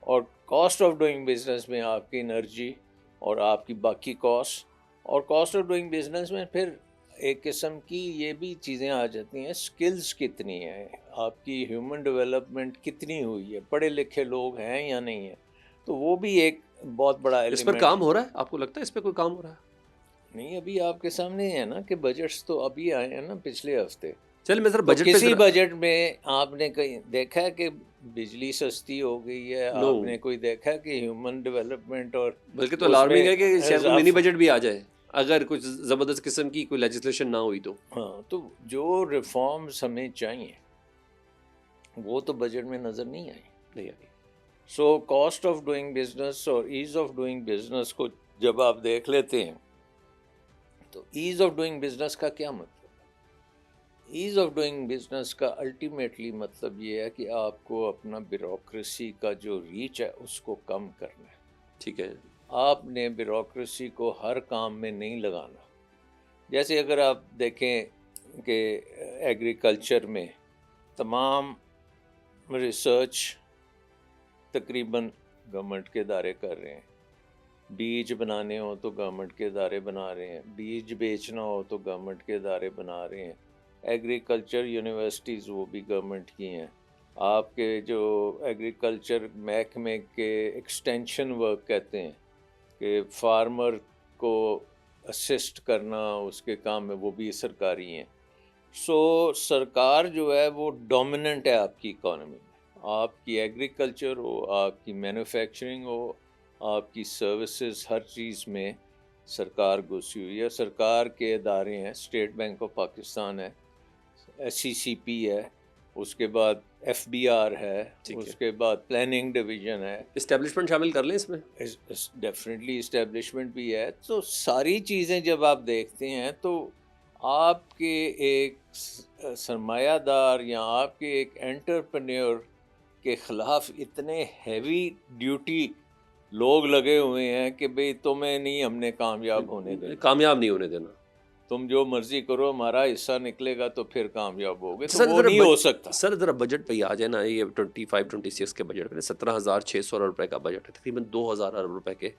اور کاسٹ آف ڈوئنگ بزنس میں آپ کی انرجی اور آپ کی باقی کاسٹ، اور کاسٹ آف ڈوئنگ بزنس میں پھر ایک قسم کی یہ بھی چیزیں آ جاتی ہیں، سکلز کتنی ہیں آپ کی، ہیومن ڈیولپمنٹ کتنی ہوئی ہے، پڑھے لکھے لوگ ہیں یا نہیں ہیں، تو وہ بھی ایک بہت بڑا اس پر ایلیمنٹ۔ کام ہو رہا ہے؟ آپ کو لگتا ہے اس پہ کوئی کام ہو رہا ہے؟ نہیں، ابھی آپ کے سامنے ہے نا کہ بجٹس تو ابھی آئے ہیں نا پچھلے ہفتے، چل میں ذرا تو بجٹ پہ کسی ذرا بجٹ میں آپ نے کہیں دیکھا ہے کہ بجلی سستی ہو گئی ہے؟ نو، آپ نے کوئی دیکھا ہے کہ ہیومن ڈیولپمنٹ اور بلکہ تو اس میں الارمنگ ہے کہ شاید کوئی منی اضافہ؟ بجٹ بھی آ جائے اگر کچھ زبردست قسم کی کوئی لیجسلیشن نہ ہوئی تو۔ ہاں، تو جو ریفارمز ہمیں چاہیے وہ تو بجٹ میں نظر نہیں آئی۔ نہیں آئی۔ So cost of doing business اور ایز آف ڈوئنگ بزنس کو جب آپ دیکھ لیتے ہیں تو ایز آف ڈوئنگ بزنس کا کیا مطلب؟ ایز آف ڈوئنگ بزنس کا الٹیمیٹلی مطلب یہ ہے کہ آپ کو اپنا بیوروکریسی کا جو ریچ ہے اس کو کم کرنا ہے۔ ٹھیک ہے، آپ نے بیوروکریسی کو ہر کام میں نہیں لگانا۔ جیسے اگر آپ دیکھیں کہ ایگریکلچر میں تمام ریسرچ تقریباً گورنمنٹ کے ادارے کر رہے ہیں، بیج بنانے ہو تو گورنمنٹ کے ادارے بنا رہے ہیں، بیج بیچنا ہو تو گورنمنٹ کے ادارے بنا رہے ہیں، ایگریکلچر یونیورسٹیز وہ بھی گورنمنٹ کی ہیں، آپ کے جو ایگریکلچر محکمے کے ایکسٹینشن ورک کہتے ہیں کہ فارمر کو اسسٹ کرنا اس کے کام میں، وہ بھی سرکاری ہیں۔ سو سرکار جو ہے وہ ڈومیننٹ ہے آپ کی اکانومی میں، آپ کی ایگریکلچر ہو، آپ کی مینوفیکچرنگ ہو، آپ کی سروسز، ہر چیز میں سرکار گھسی ہوئی ہے۔ سرکار کے ادارے ہیں، اسٹیٹ بینک آف پاکستان ہے، SCCP ہے، اس کے بعد FBR ہے، ٹھیک ہے، اس کے بعد پلاننگ ڈویژن ہے، اسٹیبلشمنٹ شامل کر لیں اس میں۔ ڈیفینیٹلی اسٹیبلشمنٹ بھی ہے۔ تو ساری چیزیں جب آپ دیکھتے ہیں تو آپ کے ایک سرمایہ دار یا آپ کے ایک انٹرپرینور کے خلاف اتنے ہیوی ڈیوٹی لوگ لگے ہوئے ہیں کہ بھئی تمہیں نہیں ہم نے کامیاب ہونے دینا، کامیاب نہیں ہونے دینا۔ تم جو مرضی کرو، ہمارا حصہ نکلے گا تو پھر کامیاب ہوگے، تو سر وہ ذرا نہیں ہو سکتا۔ سر ذرا بجٹ پہ ہی آ جائے نا، یہ 25-26 کے بجٹ میں 17,600 ارب روپے کا بجٹ ہے، تقریباً 2,000 ارب روپے کے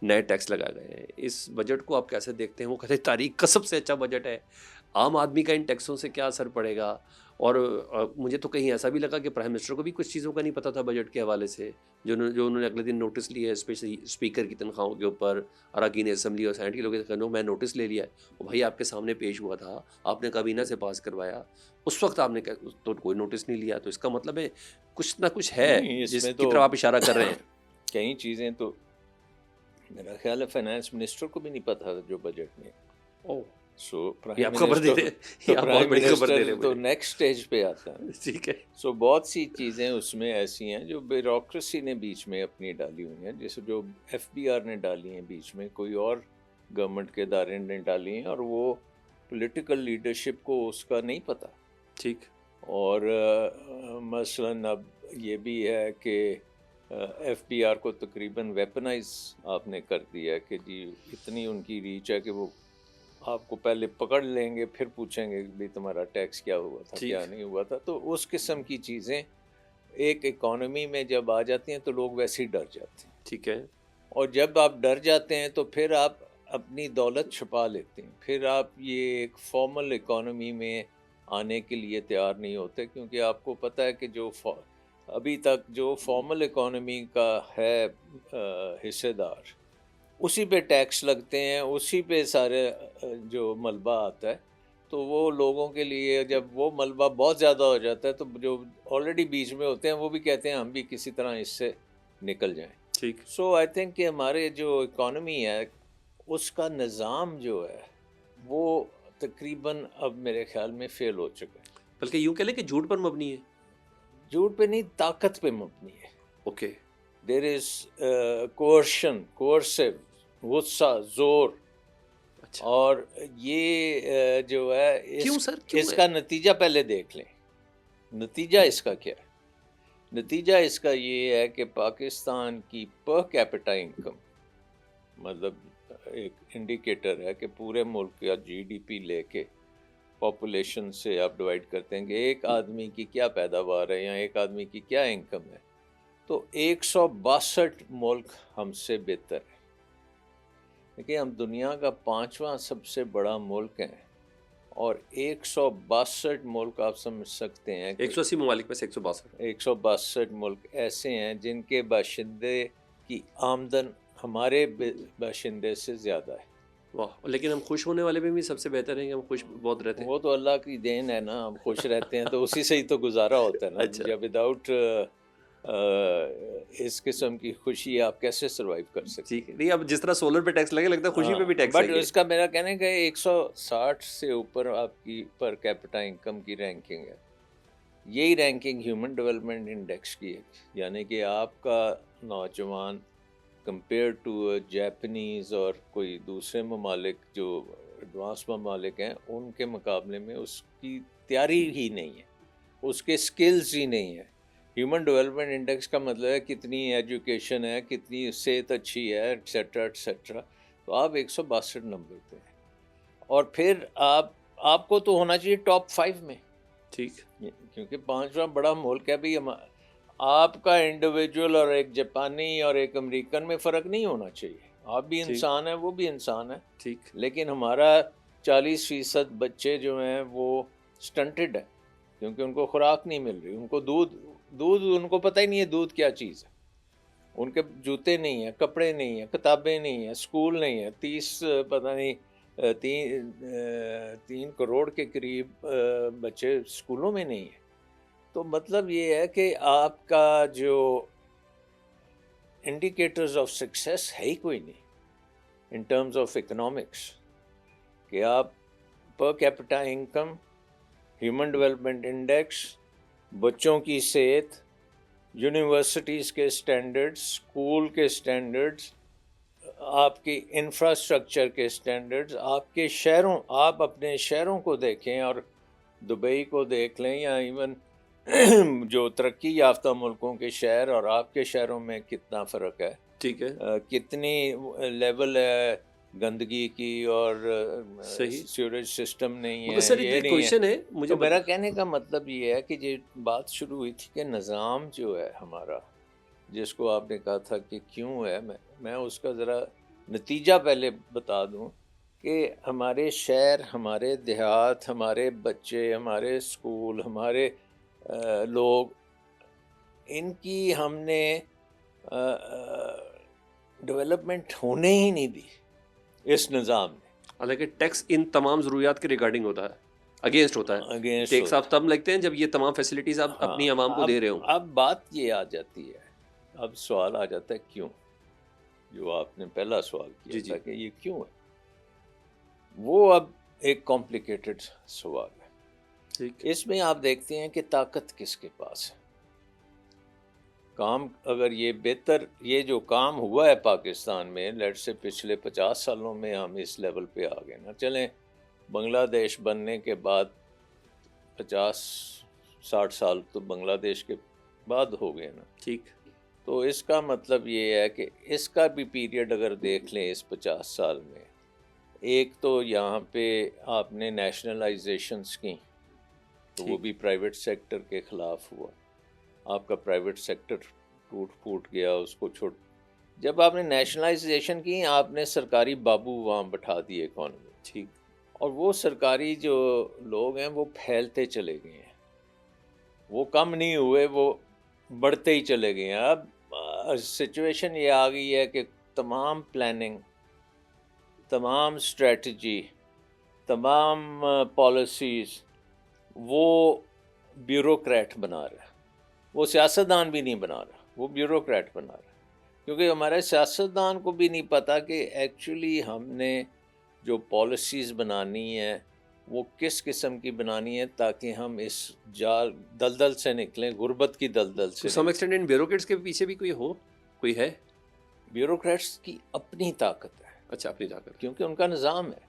نئے ٹیکس لگائے گئے ہیں۔ اس بجٹ کو آپ کیسے دیکھتے ہیں؟ وہ کہتے ہیں تاریخ کا سب سے اچھا بجٹ ہے، عام آدمی کا ان ٹیکسوں سے کیا اثر پڑے گا؟ اور مجھے تو کہیں ایسا بھی لگا کہ پرائم منسٹر کو بھی کچھ چیزوں کا نہیں پتہ تھا بجٹ کے حوالے سے، جو انہوں نے اگلے دن نوٹس لیا ہے، اسپیشلی اسپیکر کی تنخواہوں کے اوپر، اراکین اسمبلی اور سینٹ کے لوگوں کے، میں نوٹس لے لیا ہے۔ وہ بھائی آپ کے سامنے پیش ہوا تھا، آپ نے کابینہ سے پاس کروایا، اس وقت آپ نے تو کوئی نوٹس نہیں لیا، تو اس کا مطلب ہے کچھ نہ کچھ ہے نہیں، اس جس میں کی تو طرف آپ اشارہ کر رہے ہیں۔ کئی چیزیں تو میرا خیال ہے فائنانس منسٹر کو بھی نہیں پتا تھا جو بجٹ میں۔ اوہ، سو یہ پرائم آپ خبر دے منسٹر رہے ہیں، تو یہ آپ بہت پرائم بڑی خبر دے رہے منسٹر ہیں تو مجھے۔ نیکسٹ سٹیج پہ آتا ہے۔ ٹھیک ہے، سو بہت سی چیزیں اس میں ایسی ہیں جو بیوروکریسی نے بیچ میں اپنی ڈالی ہوئی ہیں، جیسے جو FBR نے ڈالی ہیں بیچ میں، کوئی اور گورنمنٹ کے ادارے نے ڈالی ہیں، اور وہ پولیٹیکل لیڈرشپ کو اس کا نہیں پتہ۔ ٹھیک، اور مثلاً اب یہ بھی ہے کہ FBR کو تقریباً ویپنائز آپ نے کر دیا ہے کہ جی اتنی ان کی ریچ ہے کہ وہ آپ کو پہلے پکڑ لیں گے، پھر پوچھیں گے کہ بھئی تمہارا ٹیکس کیا ہوا تھا، ٹھیک، کیا نہیں ہوا تھا۔ تو اس قسم کی چیزیں ایک اکانومی میں جب آ جاتی ہیں تو لوگ ویسے ہی ڈر جاتے ہیں، ٹھیک ہے، اور جب آپ ڈر جاتے ہیں تو پھر آپ اپنی دولت چھپا لیتے ہیں، پھر آپ یہ ایک فارمل اکانومی میں آنے کے لیے تیار نہیں ہوتے، کیونکہ آپ کو پتہ ہے کہ جو ابھی تک جو فارمل اکانومی کا ہے حصے دار، اسی پہ ٹیکس لگتے ہیں، اسی پہ سارے جو ملبہ آتا ہے، تو وہ لوگوں کے لیے جب وہ ملبہ بہت زیادہ ہو جاتا ہے تو جو آلریڈی بیچ میں ہوتے ہیں وہ بھی کہتے ہیں ہم بھی کسی طرح اس سے نکل جائیں۔ ٹھیک۔ سو آئی تھنک کہ ہمارے جو اکانومی ہے اس کا نظام جو ہے وہ تقریباً اب میرے خیال میں فیل ہو چکا ہے۔ بلکہ یوں کہہ لیں کہ جھوٹ پر مبنی ہے۔ جھوٹ پہ نہیں، طاقت پہ مبنی ہے۔ اوکے، دیر از کوئرشن، کوئرسو، غصہ، زور، اچھا، اور یہ جو ہے کیوں سر، کیوں اس ہے؟ کا نتیجہ پہلے دیکھ لیں۔ نتیجہ اس کا کیا ہے؟ نتیجہ اس کا یہ ہے کہ پاکستان کی پر کیپٹا انکم، مطلب ایک انڈیکیٹر ہے کہ پورے ملک کا جی ڈی پی لے کے پاپولیشن سے آپ ڈیوائڈ کرتے ہیں کہ ایک آدمی کی کیا پیداوار ہے یا ایک آدمی کی کیا انکم ہے، تو 162 ملک ہم سے بہتر ہے۔ دیکھیے ہم دنیا کا 5واں سب سے بڑا ملک ہیں، اور 162 ملک آپ سمجھ سکتے ہیں کہ 180 ممالک میں سے 162۔ 162 ملک ایسے ہیں جن کے باشندے کی آمدن ہمارے باشندے سے زیادہ ہے۔ واہ، لیکن ہم خوش ہونے والے میں بھی سب سے بہتر ہیں کہ ہم خوش بہت رہتے ہیں۔ وہ تو اللہ کی دین ہے نا، ہم خوش رہتے ہیں تو اسی سے ہی تو گزارا ہوتا ہے نا۔ اچھا، یا وداؤٹ اس قسم کی خوشی آپ کیسے سروائیو کر سکتے ہیں؟ ٹھیک ہے، نہیں اب جس طرح سولر پہ ٹیکس لگے، لگتا ہے خوشی پہ بھی ٹیکس بٹ لگے۔ اس کا میرا کہنے کا 160 سے اوپر آپ کی پر کیپٹا انکم کی رینکنگ ہے۔ یہی رینکنگ ہیومن ڈیولپمنٹ انڈیکس کی ہے، یعنی کہ آپ کا نوجوان کمپیئر ٹو جیپنیز اور کوئی دوسرے ممالک جو ایڈوانس ممالک ہیں ان کے مقابلے میں اس کی تیاری ہی نہیں ہے، اس کے سکلز ہی نہیں ہے۔ ہیومن ڈیولپمنٹ انڈیکس کا مطلب ہے کتنی ایجوکیشن ہے، کتنی صحت اچھی ہے، ایٹسیٹرا ایٹسیٹرا۔ تو آپ 162 نمبر پہ ہیں، اور پھر آپ کو تو ہونا چاہیے ٹاپ 5 میں، ٹھیک، کیونکہ 5واں بڑا ملک ہے۔ بھی آپ کا انڈیویجول اور ایک جاپانی اور ایک امریکن میں فرق نہیں ہونا چاہیے، آپ بھی انسان ہیں وہ بھی انسان ہے، ٹھیک، لیکن ہمارا 40% بچے جو ہیں وہ سٹنٹڈ ہیں، کیونکہ ان کو خوراک نہیں مل رہی، ان کو دودھ ان کو پتہ ہی نہیں ہے دودھ کیا چیز ہے، ان کے جوتے نہیں ہیں، کپڑے نہیں ہیں، کتابیں نہیں ہیں، اسکول نہیں ہے۔ 3 کروڑ کے قریب بچے اسکولوں میں نہیں ہیں۔ تو مطلب یہ ہے کہ آپ کا جو انڈیکیٹرز آف سکسیس ہے ہی کوئی نہیں ان ٹرمز آف اکنامکس، کہ آپ per capita income, human development index, بچوں کی صحت، یونیورسٹیز کے سٹینڈرڈز، اسکول کے سٹینڈرڈز، آپ کی انفراسٹرکچر کے سٹینڈرڈز، آپ کے شہروں، آپ اپنے شہروں کو دیکھیں اور دبئی کو دیکھ لیں، یا ایون جو ترقی یافتہ ملکوں کے شہر اور آپ کے شہروں میں کتنا فرق ہے، ٹھیک ہے، کتنی لیول ہے گندگی کی، اور صحیح۔ سیوریج سسٹم نہیں مگر ہے، سر یہ ایک نہیں ہے۔ کوشچن ہے مجھے تو میرا کہنے کا مطلب یہ ہے کہ یہ بات شروع ہوئی تھی کہ نظام جو ہے ہمارا، جس کو آپ نے کہا تھا کہ کیوں ہے، میں اس کا ذرا نتیجہ پہلے بتا دوں کہ ہمارے شہر، ہمارے دیہات، ہمارے بچے، ہمارے اسکول، ہمارے لوگ، ان کی ہم نے ڈیولپمنٹ ہونے ہی نہیں دی اس نظام میں۔ حالانکہ ٹیکس ان تمام ضروریات کے ریگارڈنگ ہوتا ہے، اگینسٹ ہوتا ہے، اگینسٹ ٹیکس آپ تب لگتے ہیں جب یہ تمام فیسلٹیز آپ اپنی عوام کو دے رہے ہوں۔ اب بات یہ آ جاتی ہے، اب سوال آ جاتا ہے کیوں، جو آپ نے پہلا سوال کیا تھا کہ یہ کیوں ہے، وہ اب ایک کمپلیکیٹڈ سوال ہے۔ اس میں آپ دیکھتے ہیں کہ طاقت کس کے پاس ہے۔ کام اگر یہ بہتر، یہ جو کام ہوا ہے پاکستان میں، لیٹ سے پچھلے 50 سالوں میں ہم اس لیول پہ آ گئے نا، چلیں بنگلہ دیش بننے کے بعد 50-60 سال تو بنگلہ دیش کے بعد ہو گئے نا، ٹھیک، تو اس کا مطلب یہ ہے کہ اس کا بھی پیریڈ اگر دیکھ لیں اس 50 سال میں، ایک تو یہاں پہ آپ نے نیشنلائزیشنس کی، تو وہ بھی پرائیویٹ سیکٹر کے خلاف ہوا، آپ کا پرائیویٹ سیکٹر ٹوٹ پھوٹ گیا، اس کو جب آپ نے نیشنلائزیشن کی، آپ نے سرکاری بابو وہاں بٹھا دیے اکانومی، ٹھیک، اور وہ سرکاری جو لوگ ہیں وہ پھیلتے چلے گئے ہیں، وہ کم نہیں ہوئے، وہ بڑھتے ہی چلے گئے ہیں۔ اب سچویشن یہ آ گئی ہے کہ تمام پلاننگ، تمام اسٹریٹجی، تمام پالیسیز وہ بیوروکریٹ بنا رہا ہے، وہ سیاستدان بھی نہیں بنا رہا، وہ بیوروکریٹ بنا رہا ہے، کیونکہ ہمارے سیاستدان کو بھی نہیں پتہ کہ ایکچولی ہم نے جو پالیسیز بنانی ہے وہ کس قسم کی بنانی ہے تاکہ ہم اس جال دلدل سے نکلیں، غربت کی دلدل سے۔ سم ایکسٹینٹ ان بیوروکریٹس کے پیچھے بھی کوئی ہے؟ بیوروکریٹس کی اپنی طاقت ہے، اچھا، اپنی طاقت، کیونکہ ان کا نظام ہے۔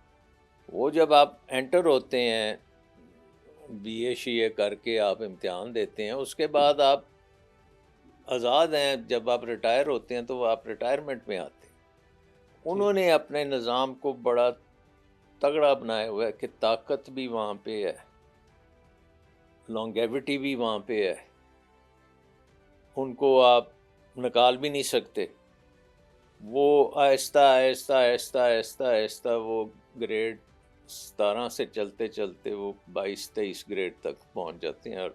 وہ جب آپ انٹر ہوتے ہیں، بی اے شی اے کر کے آپ امتحان دیتے ہیں، اس کے بعد آپ آزاد ہیں، جب آپ ریٹائر ہوتے ہیں تو آپ ریٹائرمنٹ میں آتے ہیں، انہوں نے اپنے نظام کو بڑا تگڑا بنایا ہوا ہے کہ طاقت بھی وہاں پہ ہے، لانگیوٹی بھی وہاں پہ ہے، ان کو آپ نکال بھی نہیں سکتے. وہ آہستہ آہستہ آہستہ آہستہ آہستہ وہ گریڈ 17 سے چلتے چلتے وہ 22-23 گریڈ تک پہنچ جاتے ہیں. اور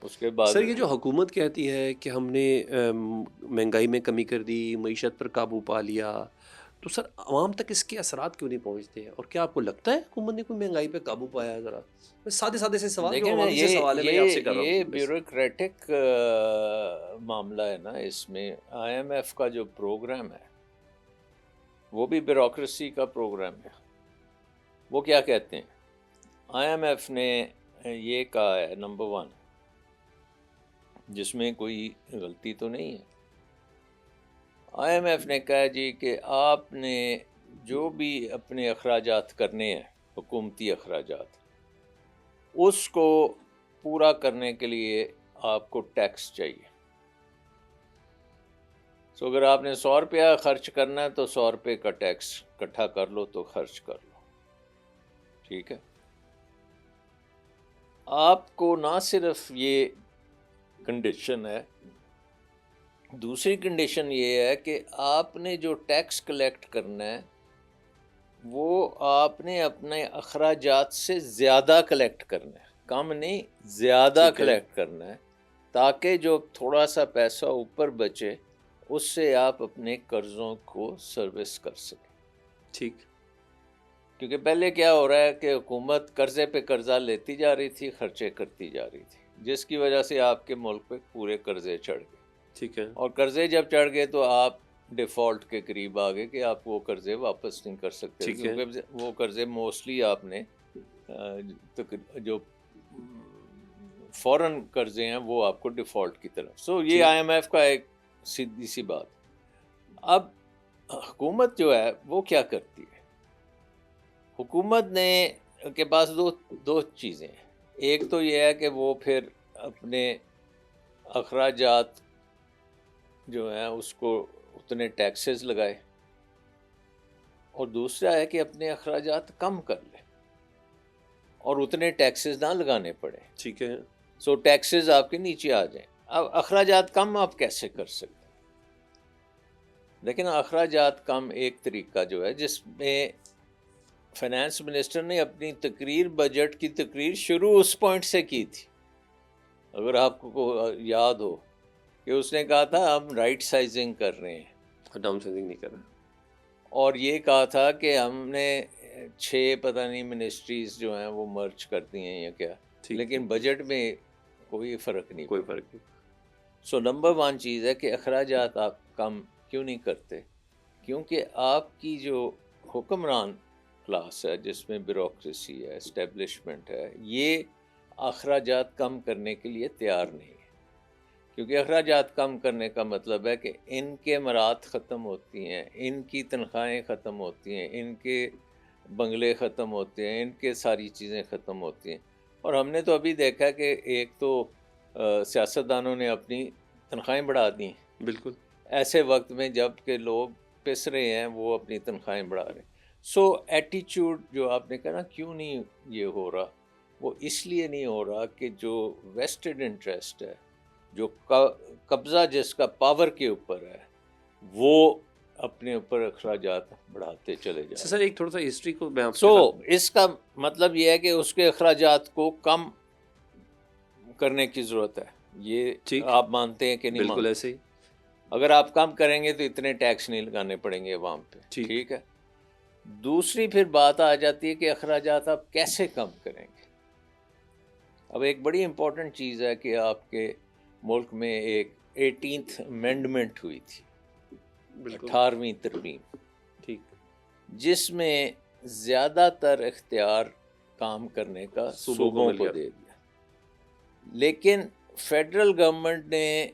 اس کے بعد سر یہ جو حکومت کہتی ہے کہ ہم نے مہنگائی میں کمی کر دی، معیشت پر قابو پا لیا، تو سر عوام تک اس کے اثرات کیوں نہیں پہنچتے ہیں؟ اور کیا آپ کو لگتا ہے حکومت نے کوئی مہنگائی پہ قابو پایا ہے؟ ذرا سادے سادے سے سوال، جو دیکھیں نا، عوامی سے سوال ہے، میں آپ سے کر رہا یہ ہوں. بیوروکریٹک معاملہ ہے نا. اس میں آئی ایم ایف کا جو پروگرام ہے وہ بھی بیوروکریسی کا پروگرام ہے. وہ کیا کہتے ہیں؟ آئی ایم ایف نے یہ کہا ہے نمبر 1، جس میں کوئی غلطی تو نہیں ہے، آئی ایم ایف نے کہا جی کہ آپ نے جو بھی اپنے اخراجات کرنے ہیں، حکومتی اخراجات، اس کو پورا کرنے کے لیے آپ کو ٹیکس چاہیے. سو اگر آپ نے 100 روپیہ خرچ کرنا ہے تو 100 روپے کا ٹیکس اکٹھا کر لو تو خرچ کر لو. ٹھیک ہے؟ آپ کو نہ صرف یہ کنڈیشن ہے، دوسری کنڈیشن یہ ہے کہ آپ نے جو ٹیکس کلیکٹ کرنا ہے وہ آپ نے اپنے اخراجات سے زیادہ کلیکٹ کرنا ہے، کم نہیں، زیادہ کلیکٹ کرنا ہے، تاکہ جو تھوڑا سا پیسہ اوپر بچے اس سے آپ اپنے قرضوں کو سروس کر سکیں. ٹھیک. کیونکہ پہلے کیا ہو رہا ہے کہ حکومت قرضے پہ قرضہ لیتی جا رہی تھی، خرچے کرتی جا رہی تھی، جس کی وجہ سے آپ کے ملک پہ پورے قرضے چڑھ گئے. ٹھیک ہے. اور قرضے جب چڑھ گئے تو آپ ڈیفالٹ کے قریب آ گئے کہ آپ وہ قرضے واپس نہیں کر سکتے، ٹھیک ہے. کیونکہ وہ قرضے موسٹلی آپ نے جو فورن قرضے ہیں وہ آپ کو ڈیفالٹ کی طرف. سو یہ آئی ایم ایف کا ایک سیدھی سی بات. اب حکومت جو ہے وہ کیا کرتی ہے؟ حکومت نے کے پاس دو چیزیں ہیں. ایک تو یہ ہے کہ وہ پھر اپنے اخراجات جو ہیں اس کو اتنے ٹیکسز لگائے، اور دوسرا ہے کہ اپنے اخراجات کم کر لے اور اتنے ٹیکسز نہ لگانے پڑے. ٹھیک ہے. سو ٹیکسز آپ کے نیچے آ جائیں. اب اخراجات کم آپ کیسے کر سکتے ہیں؟ لیکن اخراجات کم ایک طریقہ جو ہے، جس میں فائنانس منسٹر نے اپنی تقریر، بجٹ کی تقریر شروع اس پوائنٹ سے کی تھی. اگر آپ کو یاد ہو کہ اس نے کہا تھا ہم رائٹ سائزنگ کر رہے ہیں، ڈاؤن سائزنگ نہیں کر رہے، اور یہ کہا تھا کہ ہم نے 6 پتہ نہیں منسٹریز جو ہیں وہ مرج کر دی ہیں یا کیا، لیکن بجٹ میں کوئی فرق نہیں، کوئی فرق نہیں. سو نمبر 1 چیز ہے کہ اخراجات آپ کم کیوں نہیں کرتے؟ کیونکہ آپ کی جو حکمران کلاس ہے، جس میں بیوروکریسی ہے، اسٹیبلشمنٹ ہے، یہ اخراجات کم کرنے کے لیے تیار نہیں ہے. کیونکہ اخراجات کم کرنے کا مطلب ہے کہ ان کے مراد ختم ہوتی ہیں، ان کی تنخواہیں ختم ہوتی ہیں، ان کے بنگلے ختم ہوتے ہیں، ان کے ساری چیزیں ختم ہوتی ہیں. اور ہم نے تو ابھی دیکھا کہ ایک تو سیاستدانوں نے اپنی تنخواہیں بڑھا دیں، بالکل ایسے وقت میں جب کہ لوگ پس رہے ہیں وہ اپنی تنخواہیں بڑھا رہے ہیں. سو ایٹیچیوڈ جو آپ نے کہا نا کیوں نہیں یہ ہو رہا، وہ اس لیے نہیں ہو رہا کہ جو ویسٹڈ انٹرسٹ ہے، جو قبضہ جس کا پاور کے اوپر ہے، وہ اپنے اوپر اخراجات بڑھاتے چلے جا رہے ہیں. سر ایک تھوڑا سا ہسٹری کو میں آپ سو اس کا مطلب یہ ہے کہ اس کے اخراجات کو کم کرنے کی ضرورت ہے. یہ آپ مانتے ہیں کہ نہیں؟ بالکل ایسے ہی. اگر آپ کم کریں گے تو اتنے ٹیکس نہیں لگانے پڑیں گے عوام پہ. ٹھیک ہے. دوسری پھر بات آ جاتی ہے کہ اخراجات آپ کیسے کم کریں گے. اب ایک بڑی امپورٹنٹ چیز ہے کہ آپ کے ملک میں ایک 18th امینڈمنٹ ہوئی تھی، 18ویں ترمیم، ٹھیک، جس میں زیادہ تر اختیار کام کرنے کا صوبوں کو دے دیا. لیکن فیڈرل گورنمنٹ نے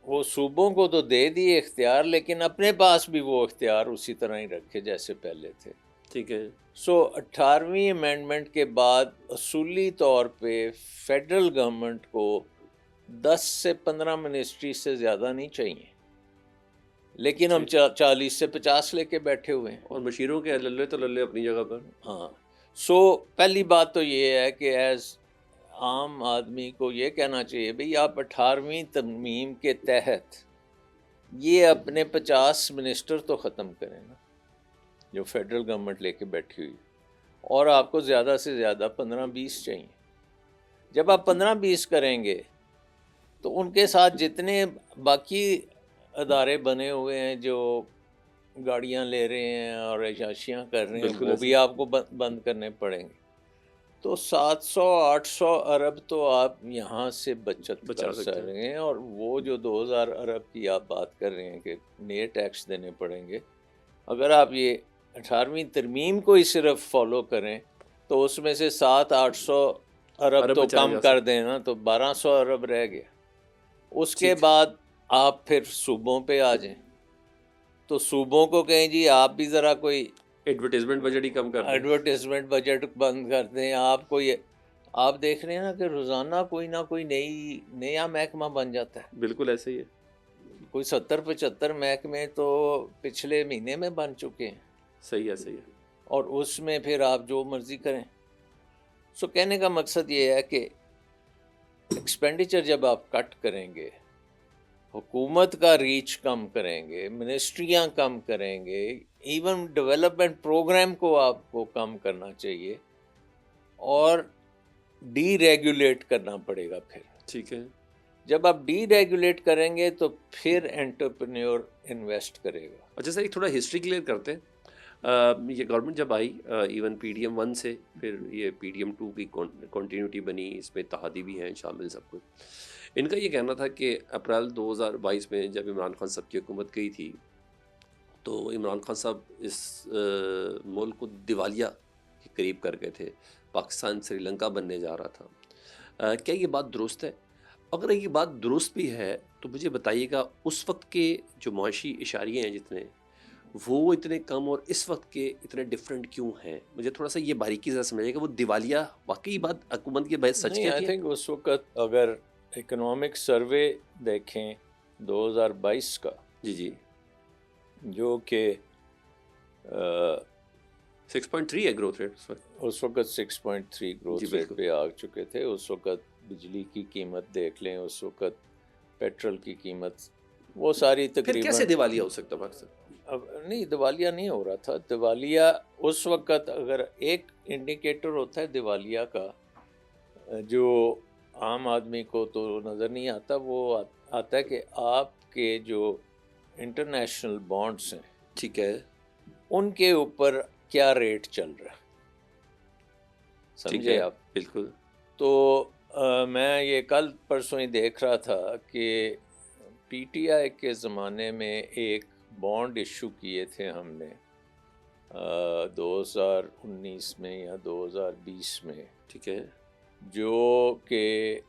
وہ صوبوں کو تو دے دیے اختیار، لیکن اپنے پاس بھی وہ اختیار اسی طرح ہی رکھے جیسے پہلے تھے. ٹھیک ہے. سو 18ویں امینڈمنٹ کے بعد اصولی طور پہ فیڈرل گورنمنٹ کو 10 سے 15 منسٹری سے زیادہ نہیں چاہیے، لیکن ہم 40 سے 50 لے کے بیٹھے ہوئے ہیں. اور مشیروں کے للے تو للے اپنی جگہ پر. ہاں. سو پہلی بات تو یہ ہے کہ ایز عام آدمی کو یہ کہنا چاہیے بھئی آپ 18ویں ترمیم کے تحت یہ اپنے 50 منسٹر تو ختم کریں نا جو فیڈرل گورنمنٹ لے کے بیٹھی ہوئی, اور آپ کو زیادہ سے زیادہ 15-20 چاہیے. جب آپ 15-20 کریں گے تو ان کے ساتھ جتنے باقی ادارے بنے ہوئے ہیں جو گاڑیاں لے رہے ہیں اور عیاشیاں کر رہے ہیں وہ بھی آپ کو بند کرنے پڑیں گے. تو 700-800 ارب تو آپ یہاں سے بچت کر سکتے ہیں. اور وہ جو 2000 ارب کی آپ بات کر رہے ہیں کہ نئے ٹیکس دینے پڑیں گے, اگر آپ یہ 18ویں ترمیم کو ہی صرف فالو کریں تو اس میں سے 700-800 ارب تو کم کر دیں نا, تو 1200 ارب رہ گیا. اس کے بعد آپ پھر صوبوں پہ آ جائیں تو صوبوں کو کہیں جی آپ بھی ذرا کوئی ایڈورٹیزمنٹ بجٹ ہی کم کر دیں, ایڈورٹیزمنٹ بجٹ بند کر دیں. آپ کو یہ آپ دیکھ رہے ہیں نا کہ روزانہ کوئی نہ کوئی نیا محکمہ بن جاتا ہے. بالکل ایسے ہی ہے. کوئی 70-75 محکمے تو پچھلے مہینے میں بن چکے ہیں. صحیح ہے, صحیح ہے. اور اس میں پھر آپ جو مرضی کریں. سو کہنے کا مقصد یہ ہے کہ ایکسپینڈیچر جب آپ کٹ کریں گے, حکومت کا ریچ کم کریں گے, منسٹریاں کم کریں گے, ایون ڈیولپمنٹ پروگرام کو آپ کو کم کرنا چاہیے اور ڈی ریگولیٹ کرنا پڑے گا. پھر ٹھیک ہے, جب آپ ڈی ریگولیٹ کریں گے تو پھر انٹرپرینیور انویسٹ کرے گا. اچھا سر, ایک تھوڑا ہسٹری کلیئر کرتے ہیں. یہ گورنمنٹ جب آئی ایون پی ڈی ایم 1 سے پھر یہ پی ڈی ایم 2 کی کنٹینیوٹی بنی, اس میں اتحادی بھی ہیں شامل سب کچھ. ان کا یہ کہنا تھا کہ اپریل 2022 میں جب عمران خان صاحب کی حکومت گئی تھی تو عمران خان صاحب اس ملک کو دیوالیہ کے قریب کر گئے تھے, پاکستان سری لنکا بننے جا رہا تھا. کیا یہ بات درست ہے؟ اگر یہ بات درست بھی ہے تو مجھے بتائیے گا اس وقت کے جو معاشی اشاریے ہیں جتنے وہ اتنے کم اور اس وقت کے اتنے ڈفرینٹ کیوں ہیں؟ مجھے تھوڑا سا یہ باریکی سے سمجھائیے کہ وہ دیوالیہ واقعی بات حکومت کی بحث سچ نہیں, کہتی آئی ہے؟ تھنک اس وقت اگر اکنامک سروے دیکھیں 2022 کا, جی جو کہ 6.3 ہے گروتھ ریٹ, اس وقت 6.3 گروتھ ریٹ پہ آ چکے تھے. اس وقت بجلی کی قیمت دیکھ لیں, اس وقت پیٹرول کی قیمت, وہ ساری تقریباً. کیسے دیوالیہ ہو سکتا ہے؟ اب نہیں, دیوالیہ نہیں ہو رہا تھا. دیوالیہ اس وقت اگر ایک انڈیکیٹر ہوتا ہے دیوالیہ کا جو عام آدمی کو تو نظر نہیں آتا, وہ آتا ہے کہ آپ کے جو انٹرنیشنل بانڈس ہیں, ٹھیک ہے, ان کے اوپر کیا ریٹ چل رہا ہے. سمجھے آپ؟ بالکل. تو میں یہ کل پرسوں ہی دیکھ رہا تھا کہ پی ٹی آئی کے زمانے میں ایک بانڈ ایشو کیے تھے ہم نے 2019 میں یا 2020 میں, ٹھیک ہے, جو کہ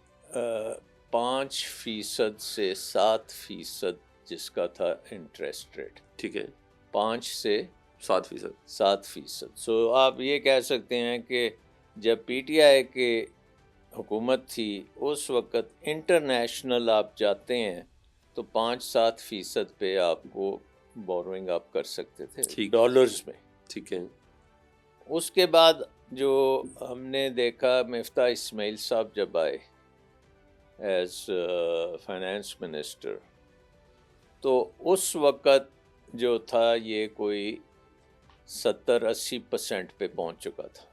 5% سے 7% جس کا تھا انٹرسٹ ریٹ. ٹھیک ہے, 5 سے 7%. سو آپ یہ کہہ سکتے ہیں کہ جب پی ٹی آئی کے حکومت تھی اس وقت انٹرنیشنل آپ جاتے ہیں تو 5-7% پہ آپ کو بوروئنگ آپ کر سکتے تھے ڈالرز میں. ٹھیک ہے. اس کے بعد جو ہم نے دیکھا, مفتاح اسماعیل صاحب جب آئے ایز فائنانس منسٹر, تو اس وقت جو تھا یہ کوئی 70-80% پہ پہنچ چکا تھا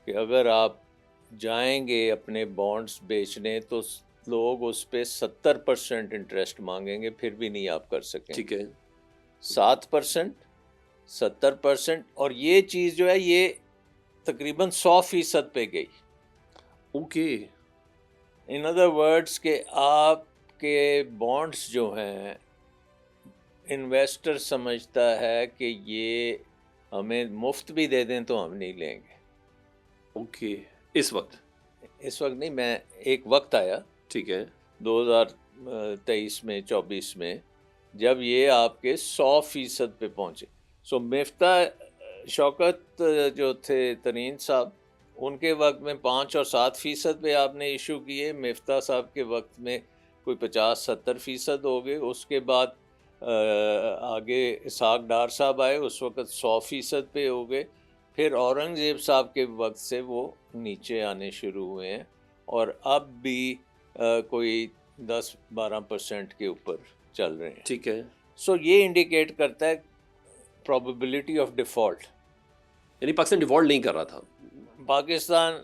کہ اگر آپ جائیں گے اپنے بانڈز بیچنے تو لوگ اس پہ 70% انٹرسٹ مانگیں گے, پھر بھی نہیں آپ کر سکیں. ٹھیک ہے, 7%, 70%, اور یہ چیز جو ہے یہ تقریباً 100% پہ گئی. اوکے. ان ادر ورڈس کہ آپ کے بانڈز جو ہیں انویسٹر سمجھتا ہے کہ یہ ہمیں مفت بھی دے دیں تو ہم نہیں لیں گے. اوکے. اس وقت نہیں, میں ایک وقت آیا, ٹھیک ہے, 2023 میں 24 میں, جب یہ آپ کے 100% پہ پہنچے. سو مفتاح شوکت جو تھے ترین صاحب, ان کے وقت میں 5 اور 7% پہ آپ نے ایشو کیے. مفتاح صاحب کے وقت میں کوئی 50-70% ہو گئے. اس کے بعد آگے اسحاق ڈار صاحب آئے، اس وقت 100% پہ ہو گئے، پھر اورنگزیب صاحب کے وقت سے وہ نیچے آنے شروع ہوئے ہیں، اور اب بھی کوئی 10-12% کے اوپر چل رہے ہیں. ٹھیک ہے. سو یہ انڈیکیٹ کرتا ہے پرابیبلٹی آف ڈیفالٹ. یعنی پاکستان ڈیفالٹ نہیں کر رہا تھا. پاکستان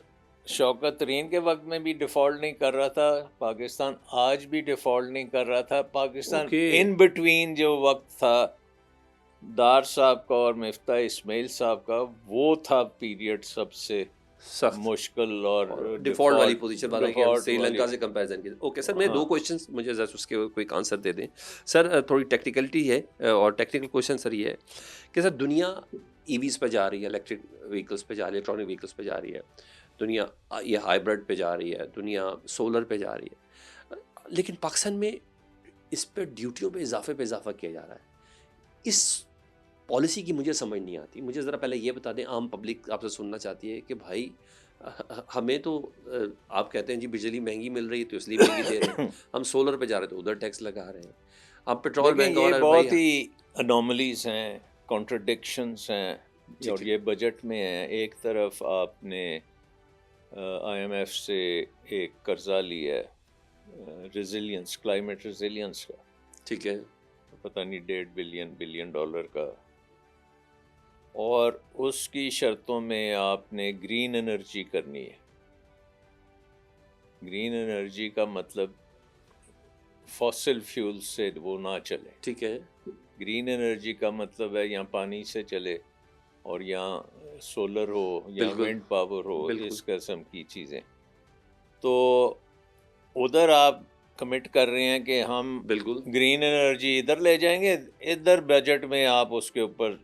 شوکت ترین کے وقت میں بھی ڈیفالٹ نہیں کر رہا تھا، پاکستان آج بھی ڈیفالٹ نہیں کر رہا تھا. پاکستان ان بٹوین جو وقت تھا دار صاحب کا اور مفتاح اسماعیل صاحب کا، وہ تھا پیریڈ سب سے مشکل اور ڈیفالٹ والی پوزیشن بنا کہ سری لنکا سے کمپیریزن کی. اوکے سر، میں 2 کویشچنس مجھے ذرا اس کے کوئی آنسر دے دیں سر. تھوڑی ٹیکنیکلٹی ہے اور ٹیکنیکل کویشچن سر یہ ہے کہ سر دنیا ای ویز پہ جا رہی ہے، الیکٹرک وہیکلس پہ جا رہی ہے، الیکٹرانک وہیکلس پہ جا رہی ہے، دنیا یہ ہائیبرڈ پہ جا رہی ہے، دنیا سولر پہ جا رہی ہے، لیکن پاکستان میں اس پہ ڈیوٹیوں پہ اضافہ کیا جا رہا ہے. اس پالیسی کی مجھے سمجھ نہیں آتی. مجھے ذرا پہلے یہ بتا دیں، عام پبلک آپ سے سننا چاہتی ہے کہ بھائی ہمیں تو آپ کہتے ہیں جی بجلی مہنگی مل رہی ہے تو اس لیے مہنگی دے رہے ہیں، ہم سولر پہ جا رہے تو ادھر ٹیکس لگا رہے ہیں، اب پیٹرول مہنگا ہو رہا ہے. بہت ہی انوملیز ہیں، کانٹرڈکشنز ہیں، اور یہ بجٹ میں ہیں. ایک طرف آپ نے آئی ایم ایف سے ایک قرضہ لیا ہے ریزیلینس، کلائمیٹ ریزیلینس کا، ٹھیک ہے، پتہ نہیں $1.5 بلین کا، اور اس کی شرطوں میں آپ نے گرین انرجی کرنی ہے. گرین انرجی کا مطلب فاسل فیول سے وہ نہ چلے. ٹھیک ہے. گرین انرجی کا مطلب ہے یہاں پانی سے چلے، اور یہاں سولر ہو یا ونڈ پاور ہو، اس قسم کی چیزیں. تو ادھر آپ کمٹ کر رہے ہیں کہ ہم بالکل گرین انرجی ادھر لے جائیں گے، ادھر بجٹ میں آپ اس کے اوپر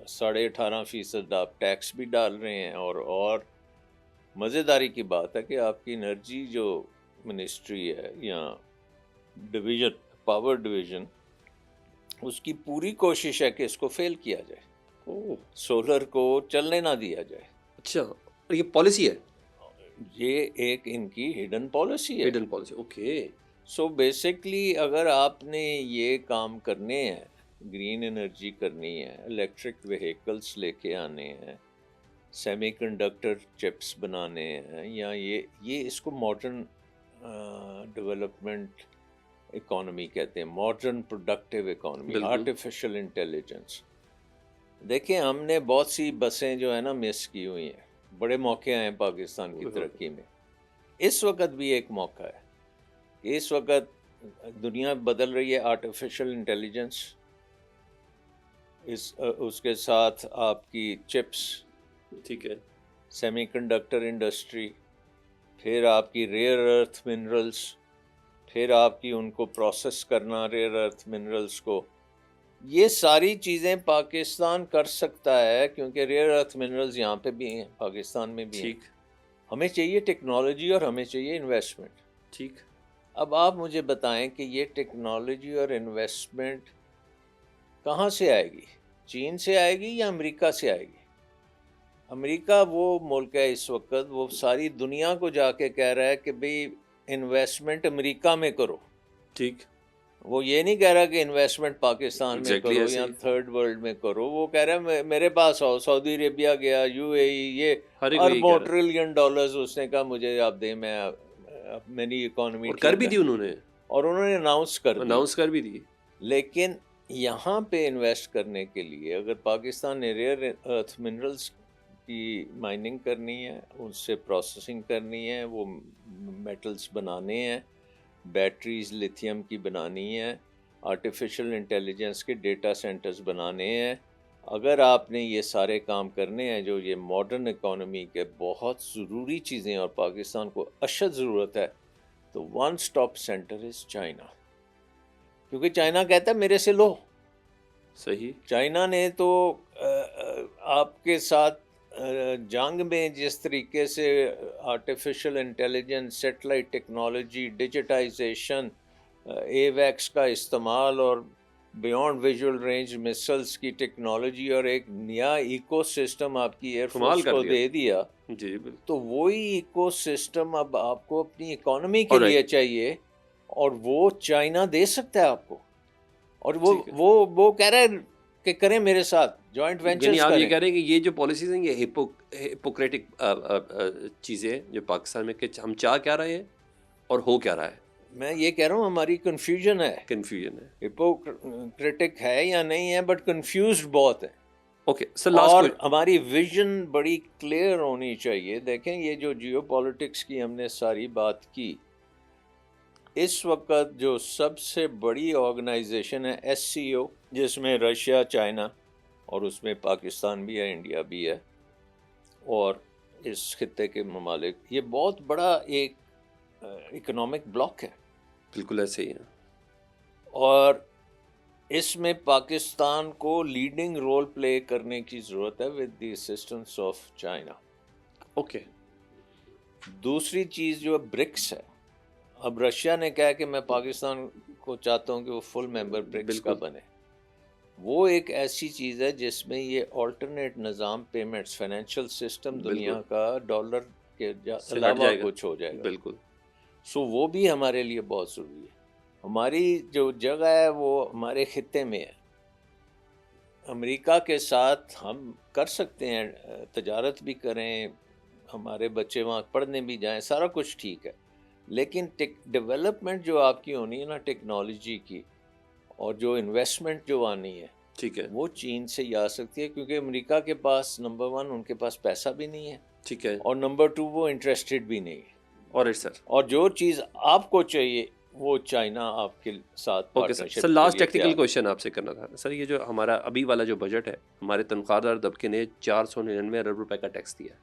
18.5% آپ ٹیکس بھی ڈال رہے ہیں. اور مزیداری کی بات ہے کہ آپ کی انرجی جو منسٹری ہے یا ڈویژن، پاور ڈویژن، اس کی پوری کوشش ہے کہ اس کو فیل کیا جائے، سولر کو چلنے نہ دیا جائے. اچھا، یہ پالیسی ہے، یہ ایک ان کی ہڈن پالیسی ہے. Hidden policy, okay. So basically اگر آپ نے یہ کام کرنے ہیں، گرین انرجی کرنی ہے، الیکٹرک وہیکلس لے کے آنے ہیں، سیمی کنڈکٹر چپس بنانے ہیں، یا یہ اس کو ماڈرن ڈیولپمنٹ اکانومی کہتے ہیں، modern productive economy, artificial intelligence. دیکھیں ہم نے بہت سی بسیں جو ہے نا مس کی ہوئی ہیں، بڑے موقع ہیں پاکستان کی ترقی میں. اس وقت بھی ایک موقع ہے، اس وقت دنیا بدل رہی ہے. آرٹیفیشل انٹیلیجنس، اس کے ساتھ آپ کی چپس، ٹھیک ہے، سیمی کنڈکٹر انڈسٹری، پھر آپ کی ریئر ارتھ منرلز، پھر آپ کی ان کو پروسیس کرنا ریئر ارتھ منرلز کو. یہ ساری چیزیں پاکستان کر سکتا ہے کیونکہ ریئر ارتھ منرلز یہاں پہ بھی ہیں، پاکستان میں بھی ہیں. ہمیں چاہیے ٹیکنالوجی اور ہمیں چاہیے انویسٹمنٹ. ٹھیک. اب آپ مجھے بتائیں کہ یہ ٹیکنالوجی اور انویسٹمنٹ کہاں سے آئے گی؟ چین سے آئے گی یا امریکہ سے آئے گی؟ امریکہ وہ ملک ہے اس وقت، وہ ساری دنیا کو جا کے کہہ رہا ہے کہ بھئی انویسٹمنٹ امریکہ میں کرو. ٹھیک. وہ یہ نہیں کہہ رہا کہ انویسٹمنٹ پاکستان میں کرو یا تھرڈ ورلڈ میں کرو. وہ کہہ رہا ہے میرے پاس آؤ. سعودی عربیہ گیا، یو اے ای، یہ اربوں ٹریلین ڈالرز اس نے کہا مجھے آپ دیں، میں منی اکانومی کر بھی دی انہوں نے، اور انہوں نے اناؤنس کر بھی دی. لیکن یہاں پہ انویسٹ کرنے کے لیے اگر پاکستان نے ریئر ارتھ منرلز کی مائننگ کرنی ہے، ان سے پروسیسنگ کرنی ہے، وہ میٹلز بنانے ہیں، بیٹریز لیتھیم کی بنانی ہے، آرٹیفیشل انٹیلیجنس کے ڈیٹا سینٹرز بنانے ہیں، اگر آپ نے یہ سارے کام کرنے ہیں جو یہ ماڈرن اکانومی کے بہت ضروری چیزیں اور پاکستان کو اشد ضرورت ہے، تو ون سٹاپ سینٹر از چائنا. کیونکہ چائنا کہتا ہے میرے سے لو. صحیح. چائنا نے تو آپ کے ساتھ جنگ میں جس طریقے سے artificial intelligence, satellite technology, digitisation, اے ویکس کا استعمال اور بیونڈ ویژول رینج مسلس کی ٹیکنالوجی اور ایک نیا ایکو سسٹم آپ کی ایئر فورس کو دے دیا، جی تو وہی ایکو سسٹم اب آپ کو اپنی اکانومی کے لیے چاہیے، اور وہ چائنا دے سکتا ہے آپ کو. اور وہ کہہ رہے ہیں کہ کریں میرے ساتھ جوائنٹ وینچرز یعنی آپ یہ کریں. کہہ رہے ہیں کہ یہ جو پالیسیز ہیں یہ ہپوکریٹک چیزیں جو پاکستان میں کہ ہم چاہ کیا رہے ہیں اور ہو کیا رہا ہے. میں یہ کہہ رہا ہوں ہماری کنفیوژن ہے. ہپوکریٹک ہے یا نہیں ہے بٹ کنفیوزڈ بہت ہے. اوکے سر لاسٹ اور ہماری ویژن بڑی کلیئر ہونی چاہیے. دیکھیں یہ جو جیو پالیٹکس کی ہم نے ساری بات کی, اس وقت جو سب سے بڑی آرگنائزیشن ہے ایس سی او, جس میں رشیا, چائنا اور اس میں پاکستان بھی ہے, انڈیا بھی ہے اور اس خطے کے ممالک, یہ بہت بڑا ایک اکنامک بلاک ہے. بالکل ایسے ہی ہے. اور اس میں پاکستان کو لیڈنگ رول پلے کرنے کی ضرورت ہے with the assistance of China. Okay. دوسری چیز جو برکس ہے, اب رشیا نے کہا کہ میں پاکستان کو چاہتا ہوں کہ وہ فل ممبر برکس کا بنے. وہ ایک ایسی چیز ہے جس میں یہ آلٹرنیٹ نظام پیمنٹس, فائنینشیل سسٹم دنیا کا ڈالر کے علاوہ کچھ ہو جائے گا. بالکل. سو وہ بھی ہمارے لیے بہت ضروری ہے. ہماری جو جگہ ہے وہ ہمارے خطے میں ہے. امریکہ کے ساتھ ہم کر سکتے ہیں, تجارت بھی کریں, ہمارے بچے وہاں پڑھنے بھی جائیں, سارا کچھ ٹھیک ہے. لیکن ڈیولپمنٹ جو آپ کی ہونی ہے نا ٹیکنالوجی کی, اور جو انویسٹمنٹ جو آنی ہے, ٹھیک ہے, وہ چین سے ہی آ سکتی ہے. کیونکہ امریکہ کے پاس نمبر 1 ان کے پاس پیسہ بھی نہیں ہے, ٹھیک ہے, اور نمبر 2 وہ انٹرسٹڈ بھی نہیں ہے. اور سر, اور جو چیز آپ کو چاہیے وہ چائنا آپ کے ساتھ partnership. Sir last technical question آپ سے کرنا تھا سر. یہ جو ہمارا ابھی والا جو بجٹ ہے, ہمارے تنخواہ دار طبقے نے 499 ارب روپے کا ٹیکس دیا ہے,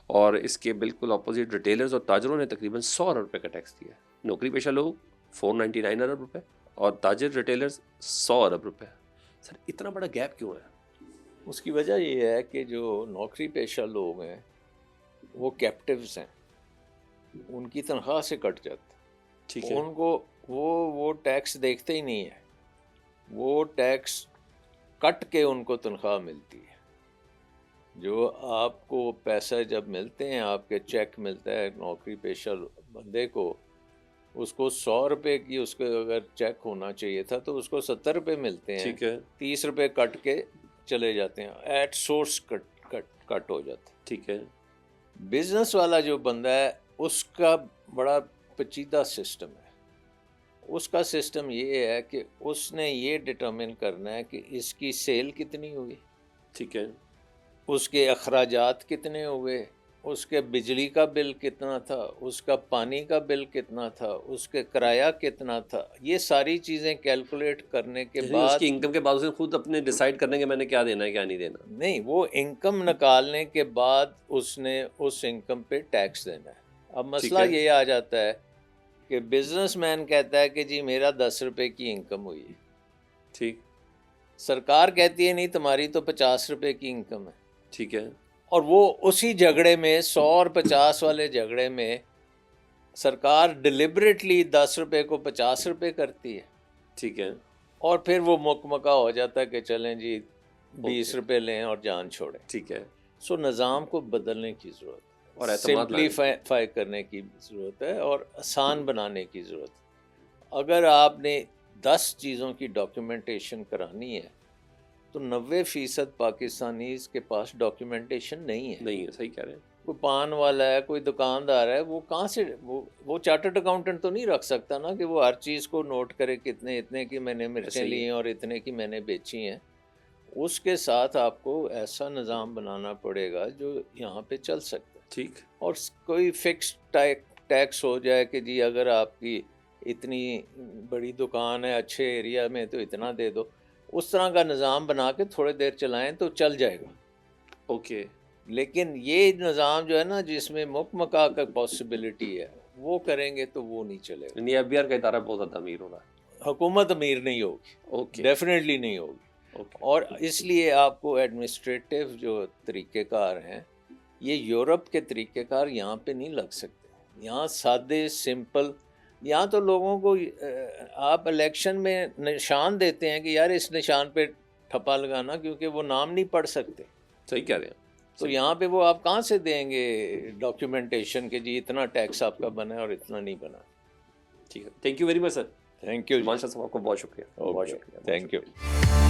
اور اس کے بالکل اپوزٹ ریٹیلرز اور تاجروں نے تقریباً 100 ارب روپے کا ٹیکس دیا ہے. نوکری پیشہ لوگ 499 ارب روپے اور تاجر ریٹیلرز 100 ارب روپے. سر اتنا بڑا گیپ کیوں ہے؟ اس کی وجہ یہ ہے کہ جو نوکری پیشہ لوگ ہیں وہ کیپٹیوز ہیں, ان کی تنخواہ سے کٹ جاتے, ٹھیک ہے, ان کو وہ ٹیکس دیکھتے ہی نہیں ہے. وہ ٹیکس کٹ کے ان کو تنخواہ ملتی ہے. جو آپ کو پیسہ جب ملتے ہیں, آپ کے چیک ملتا ہے نوکری پیشہ بندے کو, اس کو 100 روپے کی اس کو اگر چیک ہونا چاہیے تھا تو اس کو 70 روپے ملتے ہیں. ٹھیک ہے, 30 روپے کٹ کے چلے جاتے ہیں, ایٹ سورس کٹ ہو جاتا ہے. ٹھیک ہے. بزنس والا جو بندہ ہے اس کا بڑا پیچیدہ سسٹم ہے. اس کا سسٹم یہ ہے کہ اس نے یہ ڈٹرمن کرنا ہے کہ اس کی سیل کتنی ہوئی, ٹھیک ہے, اس کے اخراجات کتنے ہوئے, اس کے بجلی کا بل کتنا تھا, اس کا پانی کا بل کتنا تھا, اس کے کرایہ کتنا تھا. یہ ساری چیزیں کیلکولیٹ کرنے کے بعد اس کی انکم کے بعد اسے خود اپنے ڈیسائیڈ کرنے کے میں نے کیا دینا ہے کیا نہیں دینا. نہیں, وہ انکم نکالنے کے بعد اس نے اس انکم پہ ٹیکس دینا ہے. اب مسئلہ یہ آ جاتا ہے کہ بزنس مین کہتا ہے کہ جی میرا 10 روپے کی انکم ہوئی ہے, ٹھیک, سرکار کہتی ہے نہیں تمہاری تو 50 روپے کی انکم ہے. ٹھیک ہے, اور وہ اسی جھگڑے میں 100 اور 50 والے جھگڑے میں سرکار ڈیلیبریٹلی 10 روپے کو 50 روپے کرتی ہے. ٹھیک ہے, اور پھر وہ مکمکا ہو جاتا ہے کہ چلیں جی 20 روپے لیں اور جان چھوڑیں. ٹھیک ہے. سو نظام کو بدلنے کی ضرورت ہے, اور سمپلیفائی کرنے کی ضرورت ہے, اور آسان بنانے کی ضرورت ہے. اگر آپ نے 10 چیزوں کی ڈاکیومنٹیشن کرانی ہے تو 90% پاکستانیز کے پاس ڈاکیومنٹیشن نہیں ہے. نہیں ہے, صحیح کہہ رہے ہیں. کوئی پان والا ہے, کوئی دکاندار ہے, وہ کہاں سے وہ چارٹرڈ اکاؤنٹنٹ تو نہیں رکھ سکتا نا کہ وہ ہر چیز کو نوٹ کرے کتنے اتنے کی میں نے مرچیں لی ہیں اور اتنے کی میں نے بیچی ہیں. اس کے ساتھ آپ کو ایسا نظام بنانا پڑے گا جو یہاں پہ چل سکتا ہے. ٹھیک, اور کوئی فکسڈ ٹیکس ہو جائے کہ جی اگر آپ کی اتنی بڑی دکان ہے اچھے ایریا میں تو اتنا دے دو. اس طرح کا نظام بنا کے تھوڑے دیر چلائیں تو چل جائے گا. اوکے. لیکن یہ نظام جو ہے نا جس میں مکمکا کا پاسبلٹی ہے وہ کریں گے تو وہ نہیں چلے گا. ایف بی آر کا ادارہ بہت زیادہ امیر ہو رہا ہے. حکومت امیر نہیں ہوگی, اوکے, ڈیفینیٹلی نہیں ہوگی. اور اس لیے آپ کو ایڈمنسٹریٹو جو طریقہ کار ہیں یہ یورپ کے طریقہ کار یہاں پہ نہیں لگ سکتے. یہاں سادے سمپل, یہاں تو لوگوں کو آپ الیکشن میں نشان دیتے ہیں کہ یار اس نشان پہ ٹھپا لگانا, کیونکہ وہ نام نہیں پڑھ سکتے. صحیح کہہ رہے ہیں. تو یہاں پہ وہ آپ کہاں سے دیں گے ڈاکیومنٹیشن کہ جی اتنا ٹیکس آپ کا بنا ہے اور اتنا نہیں بنا. ٹھیک ہے, thank you very much sir. Thank you Salman Shah صاحب آپ کو بہت شکریہ، بہت شکریہ، بہت تھینک یو. شکریہ.